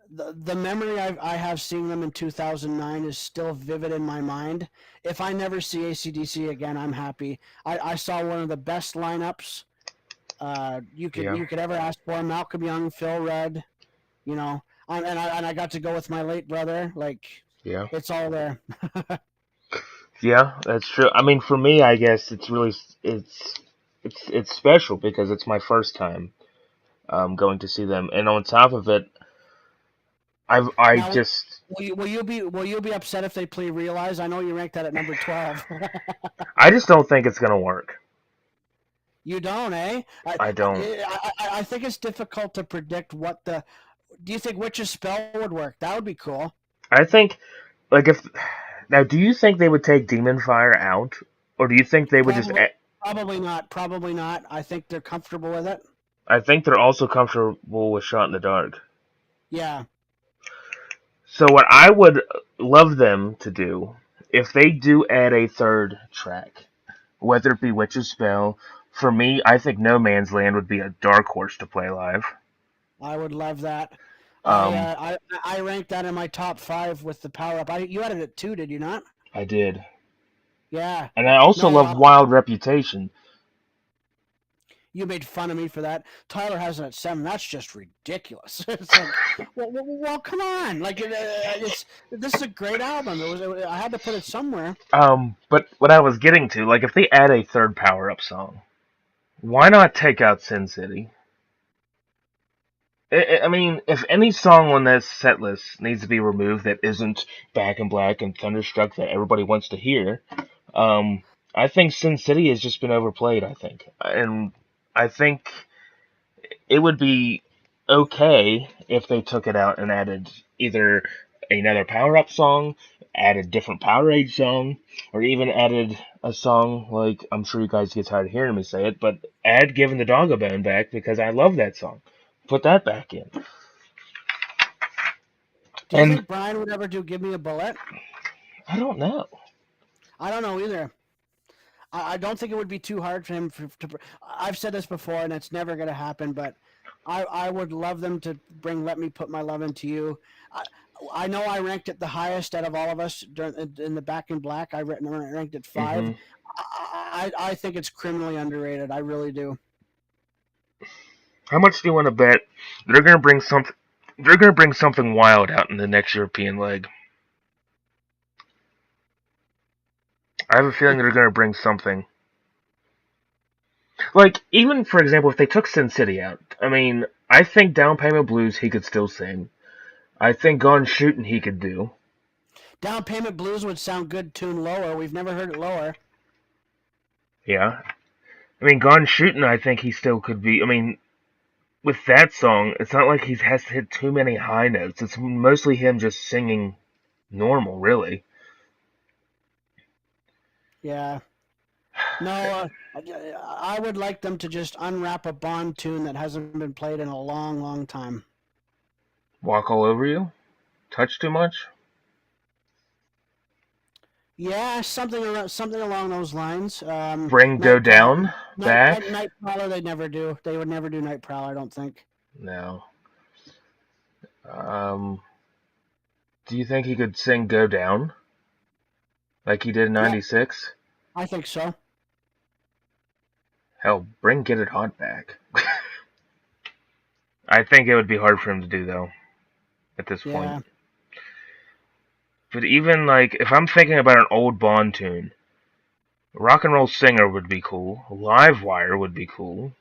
the memory I have seeing them in 2009 is still vivid in my mind. If I never see ACDC again, I'm happy. I saw one of the best lineups Yeah, you could ever ask for. Malcolm Young, Phil Rudd, you know, and I got to go with my late brother. Like yeah, it's all there. yeah. That's true. I mean, for me, I guess it's special because it's my first time going to see them, and on top of it, I Now, just will you be upset if they play Realize? I know you ranked that at number 12. I just don't think it's gonna work. You don't, eh? I don't. I think it's difficult to predict what the. Do you think Witch's Spell would work? That would be cool. I think like if now, do you think they would take Demon Fire out, or do you think they would just? Probably, probably not. Probably not. I think they're comfortable with it. I think they're also comfortable with Shot in the Dark. Yeah. So what I would love them to do, if they do add a third track, whether it be Witch's Spell, for me, I think No Man's Land would be a dark horse to play live. I would love that. Um, I ranked that in my top five with the power up. You had it at 2, did you not? I did, Yeah. and I also No. love Wild Reputation. You made fun of me for that. Tyler has it at 7. That's just ridiculous. It's like, well, come on. Like, this is a great album. I had to put it somewhere. But what I was getting to, like, if they add a third Power Up song, why not take out Sin City? I mean, if any song on this set list needs to be removed that isn't Back in Black and Thunderstruck that everybody wants to hear, um, I think Sin City has just been overplayed, I think. And I think it would be okay if they took it out and added either another Power Up song, added different Powerade song, or even added a song like, I'm sure you guys get tired of hearing me say it, but add Giving the Dog a Bone back because I love that song. Put that back in. Do you And think Brian would ever do Give Me a Bullet? I don't know. I don't know either. I don't think it would be too hard for him I've said this before, and it's never going to happen, but I would love them to bring Let Me Put My Love Into You. I know I ranked it the highest out of all of us in the Back in Black. I ranked it 5. Hmm. I think it's criminally underrated. I really do. How much do you want to bet they're gonna bring something? They're gonna bring something wild out in the next European leg. I have a feeling they're gonna bring something. Like, even for example, if they took Sin City out, I mean, I think Down Payment Blues he could still sing. I think Gone Shootin' he could do. Down Payment Blues would sound good tuned lower. We've never heard it lower. Yeah. I mean, Gone Shootin' I think he still could be. I mean, with that song, it's not like he has to hit too many high notes. It's mostly him just singing normal, really. Yeah. No, I would like them to just unwrap a Bond tune that hasn't been played in a long, long time. Walk All Over You? Touch Too Much? Yeah, something along those lines. Bring Go Down back? Night Prowler, they never do. They would never do Night Prowler, I don't think. No. Do you think he could sing Go Down? Like he did in Yeah, 96? I think so. Hell, bring Get It Hot back. I think it would be hard for him to do, though, at this point. Yeah. But even, like, if I'm thinking about an old Bond tune, Rock and Roll Singer would be cool. Live Wire would be cool.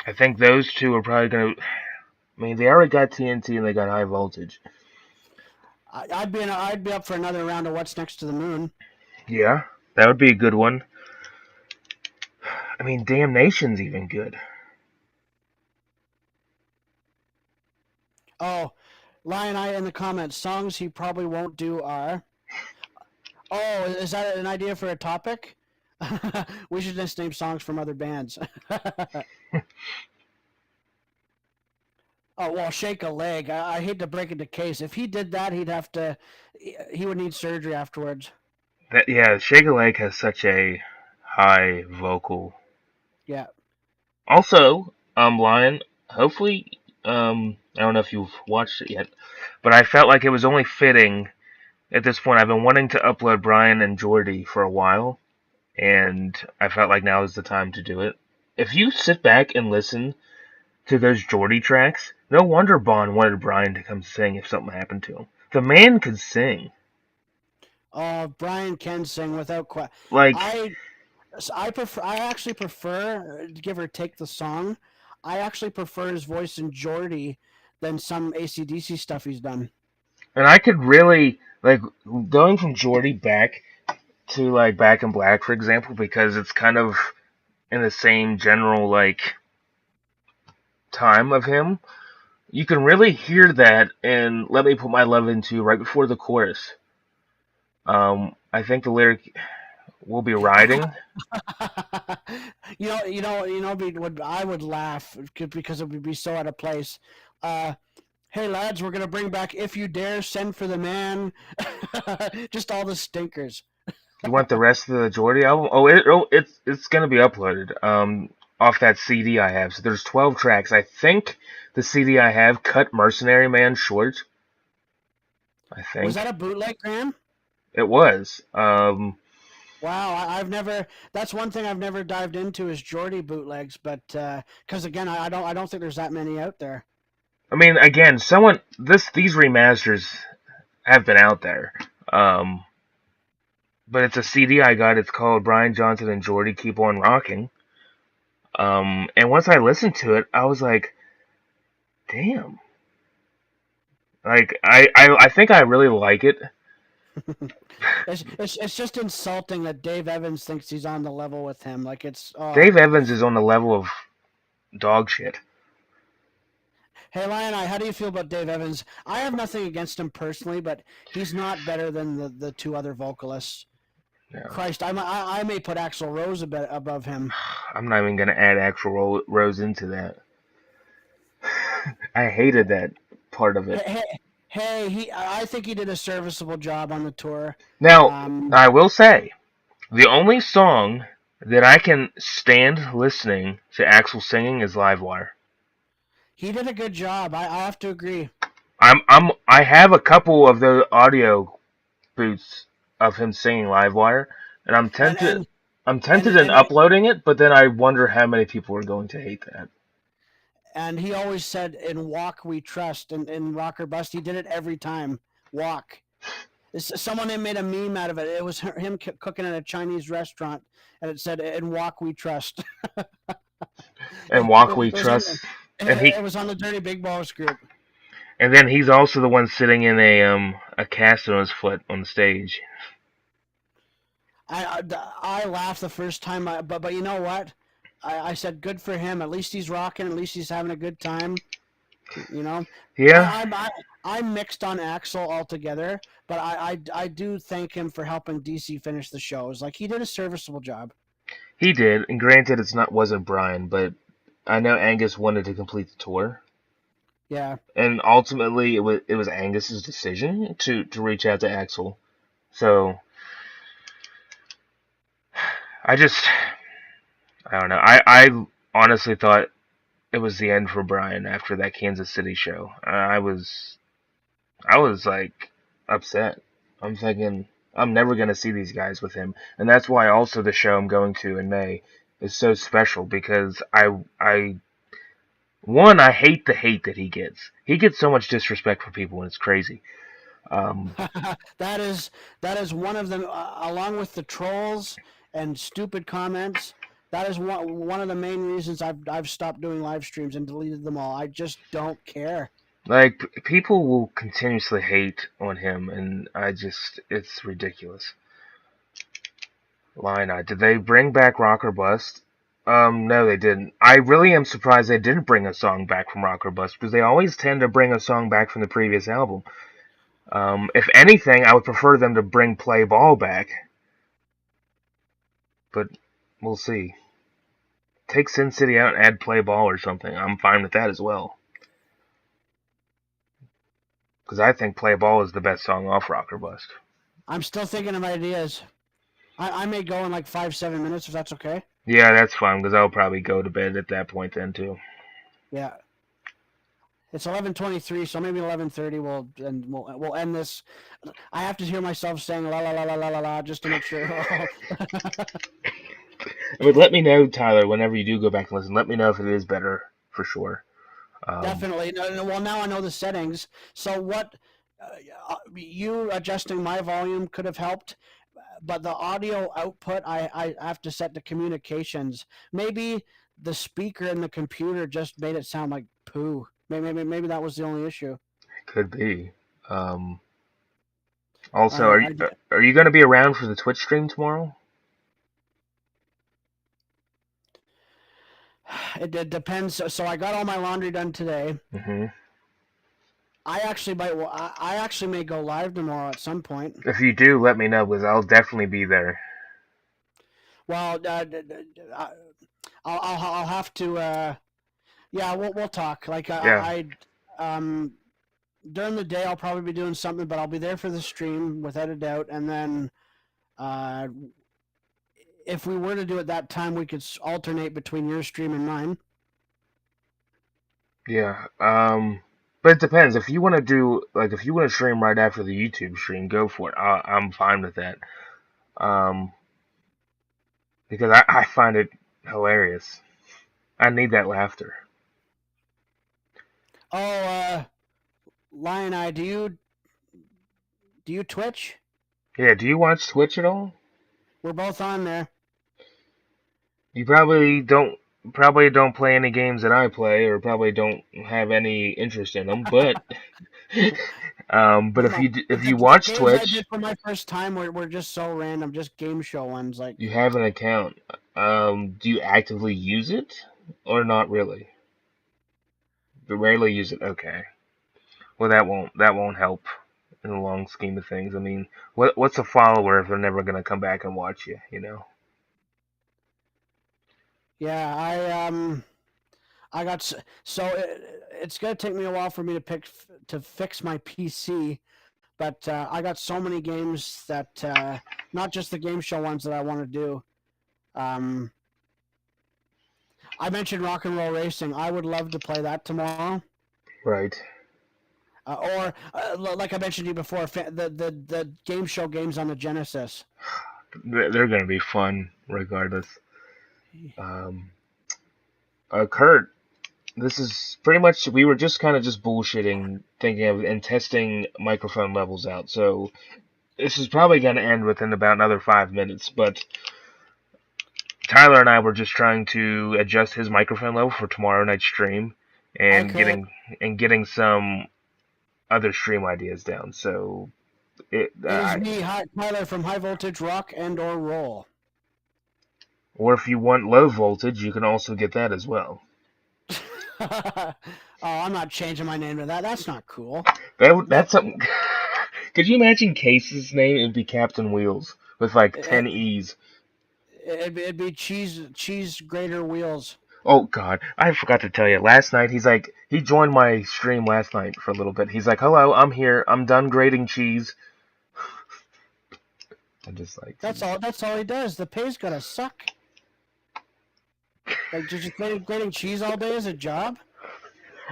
I think those two are probably going to... I mean, they already got TNT and they got High Voltage. I'd be up for another round of What's Next to the Moon. Yeah, that would be a good one. I mean, Damnation's even good. Oh, Lion Eye in the comments. Songs he probably won't do are... Oh, is that an idea for a topic? We should just name songs from other bands. Oh, well, Shake a Leg. I hate to break it to Case. If he did that, he would need surgery afterwards. Yeah, Shake a Leg has such a high vocal. Yeah. Also, Lion, hopefully, I don't know if you've watched it yet, but I felt like it was only fitting at this point. I've been wanting to upload Brian and Jordy for a while, and I felt like now is the time to do it. If you sit back and listen to those Jordy tracks, no wonder Bond wanted Brian to come sing if something happened to him. The man could sing. Brian can sing without question. Like, I actually prefer, give or take the song, I actually prefer his voice in Geordie than some AC/DC stuff he's done. and I could really, like, going from Geordie back to, like, Back in Black, for example, because it's kind of in the same general, like, time of him, you can really hear that in Let Me Put My Love Into You right before the chorus. I think the lyric will be riding. I would laugh because it would be so out of place. Hey lads, we're gonna bring back If You Dare, Send for the Man. Just all the stinkers. You want the rest of the Geordie album? It's gonna be uploaded. Off that CD I have. So there's 12 tracks. I think the CD I have cut Mercenary Man short. I think. Was that a bootleg, Graham? It was. Wow, I've never. That's one thing I've never dived into is Geordie bootlegs, but because again, I don't think there's that many out there. I mean, again, these remasters have been out there. Um, but it's a CD I got. It's called Brian Johnson and Geordie Keep on Rocking. And once I listened to it, I was like, damn. Like I think I really like it. It's just insulting that Dave Evans thinks he's on the level with him. Like it's Dave Evans is on the level of dog shit. Hey Lion Eye, how do you feel about Dave Evans? I have nothing against him personally, but he's not better than the two other vocalists. Yeah. Christ, I may put Axl Rose a bit above him. I'm not even gonna add actual Rose into that. I hated that part of it. I think he did a serviceable job on the tour. Now, Um, I will say, the only song that I can stand listening to Axl singing is Livewire. he did a good job. I have to agree. I have a couple of the audio boots of him singing Livewire, and And and I'm and tempted in and, uploading it, but then I wonder how many people are going to hate that. and he always said, "In Walk We Trust," and in Rock or Bust, he did it every time. Walk. Someone had made a meme out of it. It was him cooking at a Chinese restaurant, and it said, "In Walk We Trust." And Walk it, We was on, Trust, and it was on the Dirty Big Balls group. and then he's also the one sitting in a cast on his foot on stage. I laughed the first time, but you know what? I said, good for him. At least he's rocking. At least he's having a good time. You know, Yeah, I'm mixed on Axl altogether, but I do thank him for helping DC finish the shows. Like he did a serviceable job. he did. And granted, wasn't Brian, but I know Angus wanted to complete the tour, Yeah. and ultimately it was Angus's decision to reach out to Axl. So I just I don't know. I honestly thought it was the end for Brian after that Kansas City show. I was like upset. I'm thinking I'm never gonna see these guys with him, and that's why also the show I'm going to in May is so special because I hate the hate that he gets. He gets so much disrespect from people, and it's crazy. Um, that is that is one of them, along with the trolls and stupid comments. That is one of the main reasons I've stopped doing live streams and deleted them all. I just don't care. like people will continuously hate on him, and it's ridiculous. Lioneye, did they bring back Rock or Bust? No, they didn't. I really am surprised they didn't bring a song back from Rock or Bust because they always tend to bring a song back from the previous album. If anything, I would prefer them to bring Play Ball back, but we'll see. Take Sin City out and add Play Ball or something. I'm fine with that as well. Because I think Play Ball is the best song off Rock or Bust. I'm still thinking of ideas. I may go in like 5-7 minutes if that's okay. Yeah, that's fine because I'll probably go to bed at that point then too. Yeah. It's 11:23, so maybe 11:30 we'll end this. I have to hear myself saying la la la la la la la just to make sure. But let me know, Tyler, whenever you do go back and listen. Let me know if it is better for sure. Definitely. Well, now I know the settings. So what you adjusting my volume could have helped, but the audio output I have to set to communications. Maybe the speaker in the computer just made it sound like poo. Maybe that was the only issue. Could be. Also, I are you going to be around for the Twitch stream tomorrow? It depends. So I got all my laundry done today. Mm-hmm. I actually may go live tomorrow at some point. If you do, let me know because I'll definitely be there. Well, I'll have to. Yeah, we'll talk. Like Yeah. during the day I'll probably be doing something, but I'll be there for the stream without a doubt. And then, uh, if we were to do it that time, we could alternate between your stream and mine. Yeah. But it depends. If you want to if you want to stream right after the YouTube stream, go for it. I'm fine with that. Um, because I find it hilarious. I need that laughter. Oh, Lion Eye, do you Twitch? Yeah, do you watch Twitch at all? We're both on there. You probably don't play any games that I play, or probably don't have any interest in them. But but No, if the, you the watch games I did Twitch, for my first time were just so random, just game show ones. Like, you have an account. Do you actively use it or not really? You rarely use it. Okay. Well, that won't help in the long scheme of things. I mean, what's a follower if they're never gonna come back and watch you? You know. yeah, I got so it's gonna take me a while for me to fix my PC, but I got so many games that not just the game show ones that I want to do. Um, I mentioned Rock and Roll Racing. I would love to play that tomorrow. Right. Or like I mentioned to you before, the game show games on the Genesis. They're gonna be fun regardless. Um, Kurt, this is pretty much we were just kind of just bullshitting, thinking of and testing microphone levels out. So this is probably gonna end within about another 5 minutes. But Tyler and I were just trying to adjust his microphone level for tomorrow night's stream, Hi, and Kurt. getting some other stream ideas down. So It is me, Tyler from High Voltage Rock and or Roll. or if you want low voltage, you can also get that as well. Oh, I'm not changing my name to that. That's not cool. That's something. Could you imagine Case's name? It'd be Captain Wheels with like 10 It, E's. it'd be cheese grater wheels. Oh God, I forgot to tell you. Last night, he joined my stream last night for a little bit. He's like, "Hello, I'm here. I'm done grating cheese." I'm just like, That's all he does. The pay's gotta suck. Like just grating cheese all day is a job.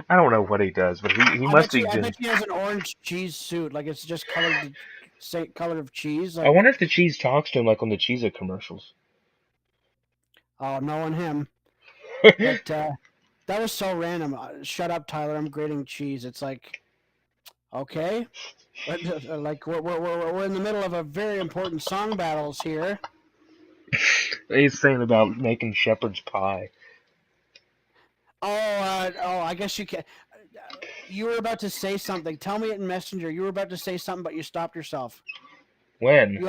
I don't know what he does, but he must be I doing. bet he has an orange cheese suit. Like it's just colored same color of cheese. I Like, wonder if the cheese talks to him like on the Cheez-It commercials. oh, knowing him. But that was so random. Shut up, Tyler. I'm grating cheese. It's like, okay, like we're in the middle of a very important song battles here. He's saying about making shepherd's pie. Oh, I guess you can. You were about to say something. Tell me it in Messenger. You were about to say something, but you stopped yourself. When?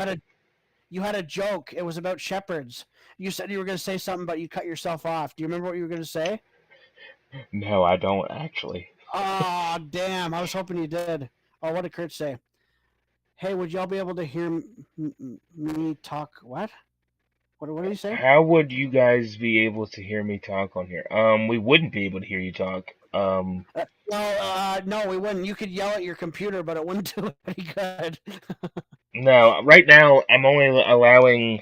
You had a joke. It was about shepherds. You said you were going to say something, but you cut yourself off. Do you remember what you were going to say? No, I don't actually. Oh, damn. I was hoping you did. Oh, what did Kurt say? Hey, would y'all be able to hear me talk? What? What did he say? How would you guys be able to hear me talk on here? We wouldn't be able to hear you talk. No, we wouldn't. You could yell at your computer, but it wouldn't do any good. No, right now I'm only allowing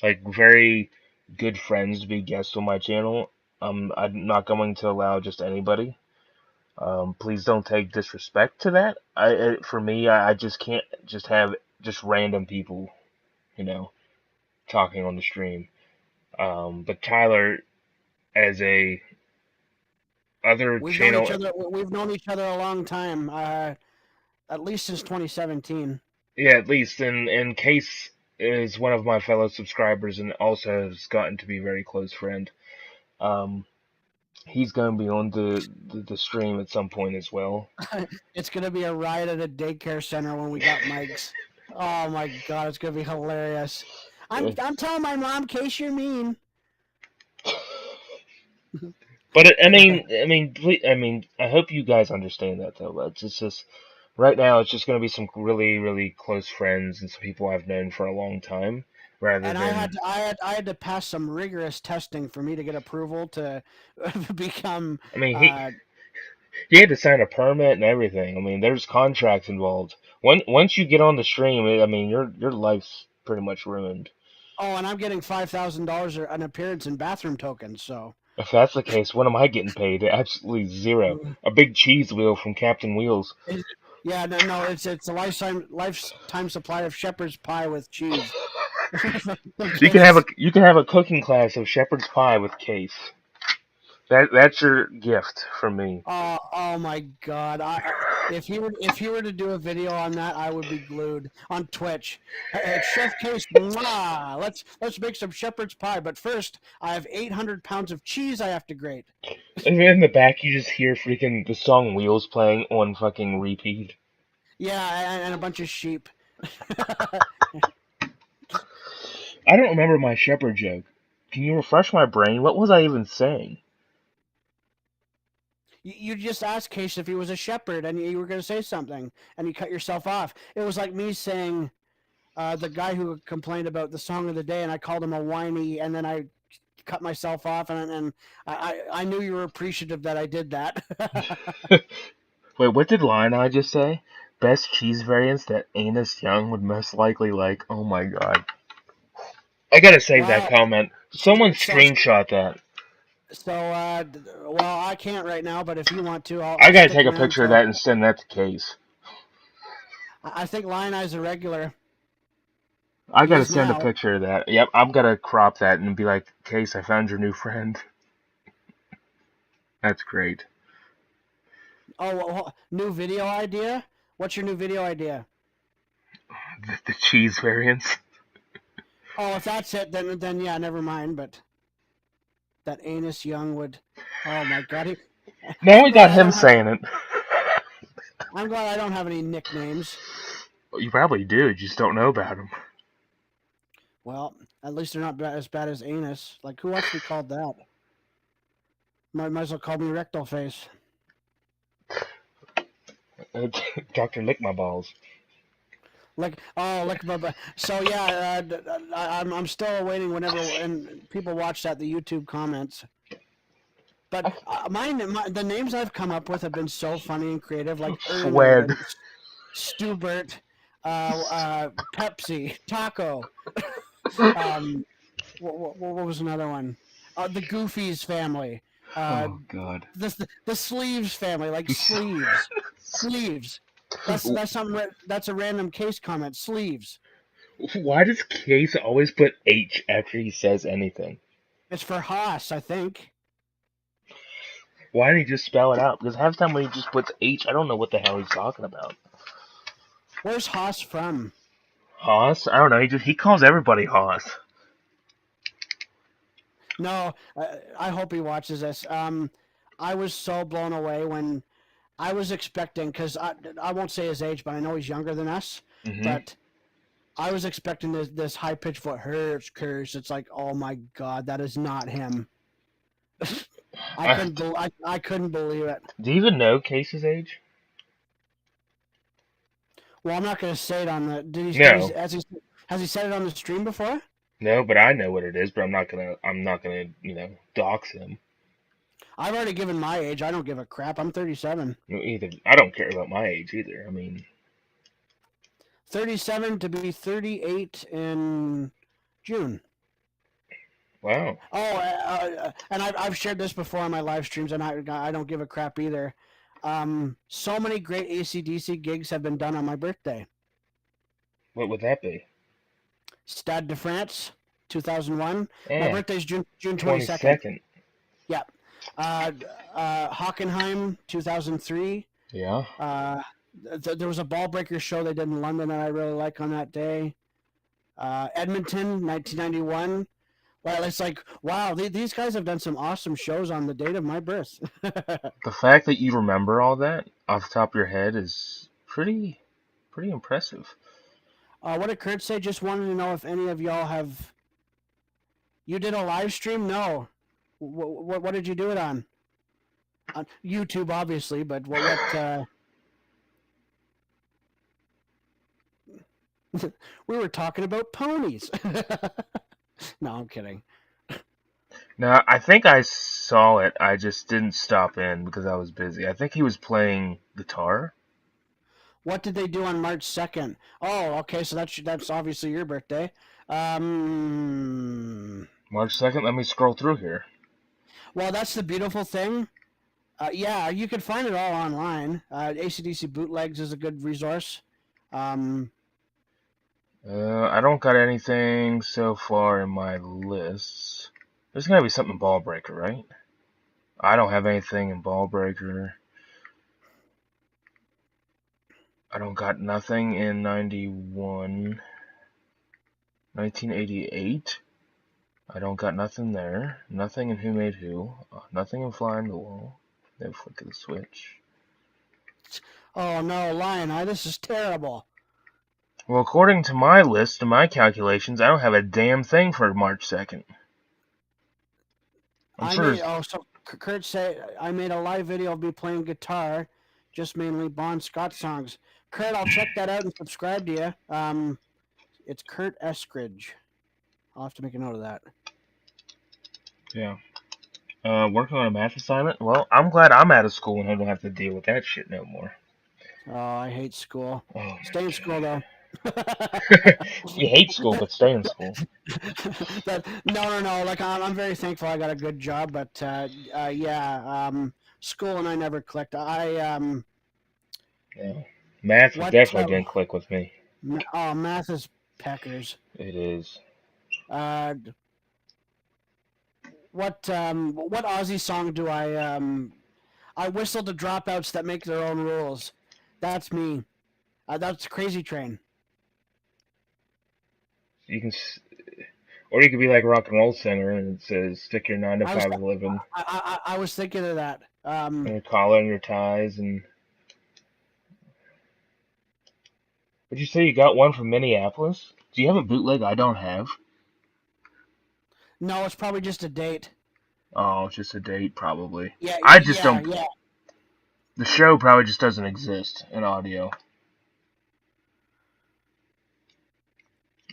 like very good friends to be guests on my channel. I'm not going to allow just anybody. Please don't take disrespect to that. For me, I just can't just have just random people, you know, talking on the stream. But Tyler, as a other channel, We've known each other a long time. At least since 2017. yeah, at least in Case is one of my fellow subscribers and also has gotten to be a very close friend. Um, he's going to be on the stream at some point as well. It's gonna be a riot at a daycare center when we got mics. Oh my god, it's gonna be hilarious. I'm telling my mom, Case, you're mean. But I mean, I hope you guys understand that though. It's just right now, it's just going to be some really, really close friends and some people I've known for a long time, rather And than. I had to pass some rigorous testing for me to get approval to become. I mean, he had to sign a permit and everything. I mean, there's contracts involved. Once you get on the stream, I mean, your life's pretty much ruined. Oh, and I'm getting $5,000 an appearance in bathroom tokens. So If that's the case, what am I getting paid? Absolutely zero. A big cheese wheel from Captain Wheels. yeah, no, it's a lifetime supply of shepherd's pie with cheese. You can have a cooking class of shepherd's pie with Case. That's your gift from me. Oh my God! If you were to do a video on that, I would be glued on Twitch. Chef Case, mwah! Let's make some shepherd's pie. But first, I have 800 pounds of cheese I have to grate. And in the back, you just hear freaking the song Wheels playing on fucking repeat. Yeah, and a bunch of sheep. I don't remember my shepherd joke. Can you refresh my brain? What was I even saying? You just asked Case if he was a shepherd, and you were going to say something, and you cut yourself off. It was like me saying the guy who complained about the song of the day, and I called him a whiny, and then I cut myself off, and I knew you were appreciative that I did that. Wait, what did Lion I just say? Best cheese variants that Anus Young would most likely like. Oh my god. I gotta save that Wow. comment. Someone So, screenshot that. well, I can't right now, but if you want to, I I'll gotta stick take a around picture of till. that and send that to Case. I think Lion Eye's a regular. I He gotta is send a now. picture of that. Yep, I'm gonna crop that and be like, Case, I found your new friend. That's great. Oh, new video idea? What's your new video idea? The cheese variants. Oh, if that's it, then yeah, never mind. But that Anus Young would. Oh my God! Now I'm we got glad I him don't have. saying it. I'm glad I don't have any nicknames. You probably do, you just don't know about him. Well, at least they're not as bad as Anus. Like, who wants to be called that? Might as well call me Rectal Face. Dr. Lick My Balls. Like, oh, like, so yeah, I'm still awaiting whenever and people watch that the YouTube comments. But the names I've come up with have been so funny and creative, like Ernard Fwed. and Stubert, Pepsi, Taco. What was another one? The Goofies family. Oh god. The Sleeves family, like sleeves, sleeves. That's something. That's a random Case comment. Sleeves. Why does Case always put H after he says anything? It's for Haas, I think. Why didn't he just spell it out? Because half the time when he just puts H, I don't know what the hell he's talking about. Where's Haas from? Haas? I don't know. He calls everybody Haas. No, I hope he watches this. I was so blown away when I was expecting, because I won't say his age, but I know he's younger than us. Mm-hmm. But I was expecting this high pitched voice, hurts curse. It's like, oh my God, that is not him. I couldn't believe it. Do you even know Case's age? Well, I'm not going to say it on the. No. Has he said it on the stream before? No, but I know what it is. But I'm not gonna dox him. I've already given my age. I don't give a crap. I'm 37. Either I don't care about my age either. I mean, 37 to be 38 in June. wow. Oh, and I've shared this before on my live streams, and I don't give a crap either. So many great AC/DC gigs have been done on my birthday. What would that be? Stade de France, 2001. Oh, My birthday's June 22nd. Yeah. Hockenheim, 2003. Yeah. There was a ball breaker show they did in London that I really like on that day. Edmonton, 1991. Well, it's like, wow, these guys have done some awesome shows on the date of my birth. The fact that you remember all that off the top of your head is pretty impressive. What did Kurt say? Just wanted to know if any of y'all have. You did a live stream? No. What did you do it on? On YouTube, obviously, but what we were talking about ponies. No, I'm kidding. No, I think I saw it. I just didn't stop in because I was busy. I think he was playing guitar. What did they do on March 2nd? Oh, okay, so that's obviously your birthday. March 2nd. Let me scroll through here. Well, that's the beautiful thing. Yeah, you can find it all online. AC/DC Bootlegs is a good resource. I don't got anything so far in my lists. There's gotta be something in Ball Breaker, right? I don't have anything in Ball Breaker. I don't got nothing in 91. 1988. I don't got nothing there. Nothing in Who Made Who. Nothing in Fly on the Wall. No flick of the switch. Oh no, Lion Eye, this is terrible. Well, according to my list and my calculations, I don't have a damn thing for March 2nd. So Kurt said I made a live video of me playing guitar, just mainly Bon Scott songs. Kurt, I'll check that out and subscribe to you. It's Kurt Eskridge. I'll have to make a note of that. Yeah. Working on a math assignment? Well, I'm glad I'm out of school and I don't have to deal with that shit no more. Oh, I hate school. Oh, Stay in school, though. You hate school, but stay in school. No. Like, I'm very thankful I got a good job, but school and I never clicked. Yeah. Math has definitely didn't click with me. Math is peckers. It is. What Aussie song do I whistle to dropouts that make their own rules? That's me. That's Crazy Train. You can, or you could be like a rock and roll singer and it says stick your 9 to 5 living. I was thinking of that. And your collar and your ties and. Would you say you got one from Minneapolis? Do you have a bootleg I don't have? No, it's probably just a date. Oh, it's just a date, probably. Yeah, I just don't. Yeah. The show probably just doesn't exist in audio.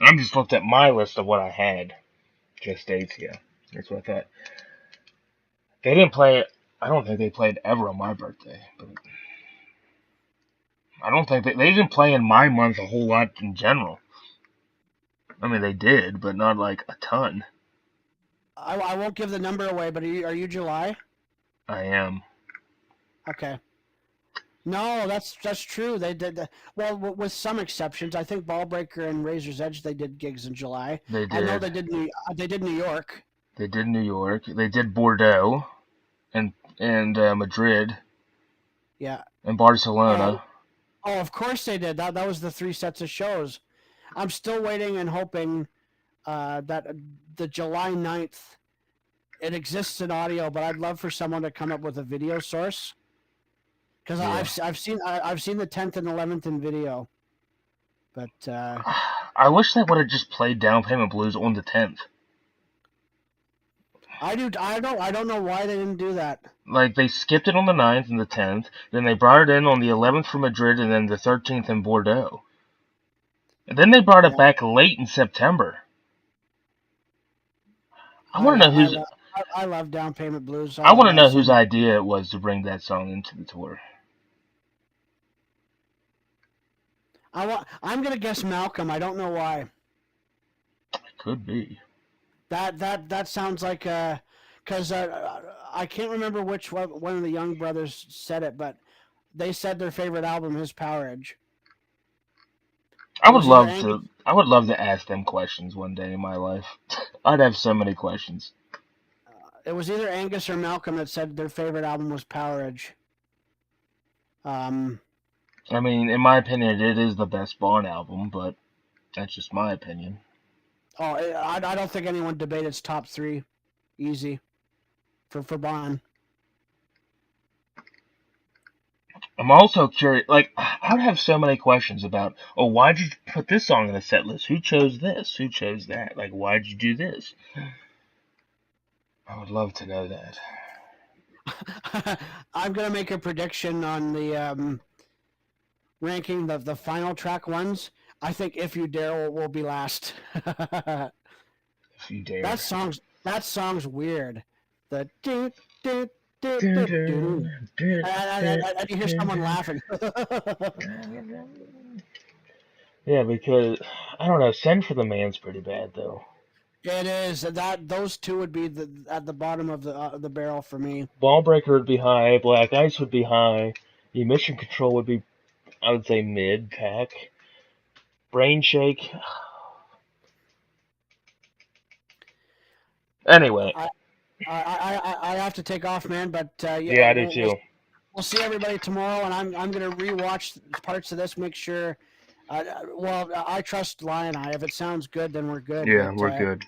I'm just looked at my list of what I had. Just dates, yeah. That's what I thought. They didn't play it. I don't think they played ever on my birthday. But I don't think they didn't play in my month a whole lot in general. I mean, they did, but not like a ton. I won't give the number away, but are you July? I am. Okay. No, that's true. They did well with some exceptions. I think Ballbreaker and Razor's Edge they did gigs in July. They did. I know they did New York. They did New York. They did Bordeaux, and Madrid. Yeah. And Barcelona. Oh, of course they did. That was the 3 sets of shows. I'm still waiting and hoping that the July 9th it exists in audio, but I'd love for someone to come up with a video source. Because I've seen the 10th and 11th in video, but I wish they would have just played Down Payment Blues on the 10th. I don't know why they didn't do that. Like they skipped it on the 9th and the 10th, then they brought it in on the 11th for Madrid, and then the 13th in Bordeaux. And then they brought it back late in September. I want to know whose. I love Down Payment Blues. I want to know whose idea it was to bring that song into the tour. I'm gonna guess Malcolm. I don't know why. It could be. That sounds like because I can't remember which one of the Young Brothers said it, but they said their favorite album is Power Edge. I would love to ask them questions one day in my life. I'd have so many questions. It was either Angus or Malcolm that said their favorite album was Power Edge. I mean, in my opinion, it is the best Bon album, but that's just my opinion. Oh, I don't think anyone debated its top 3. Easy. For Bon. I'm also curious, like, I would have so many questions about, why'd you put this song in the set list? Who chose this? Who chose that? Like, why'd you do this? I would love to know that. I'm going to make a prediction on the ranking the final track ones. I think If You Dare will be last. If You Dare. That song's weird. The and you hear someone laughing. Yeah, because I don't know. Send for the Man's pretty bad though. It is. Those two would be at the bottom of the barrel for me. Ballbreaker would be high. Black Ice would be high. Emission Control would be, I would say, mid pack. Brain shake. Anyway, I have to take off, man. But yeah, I do too. We'll see everybody tomorrow, and I'm gonna rewatch parts of this, make sure. Well, I trust Lion Eye. If it sounds good, then we're good. Yeah, but, we're good.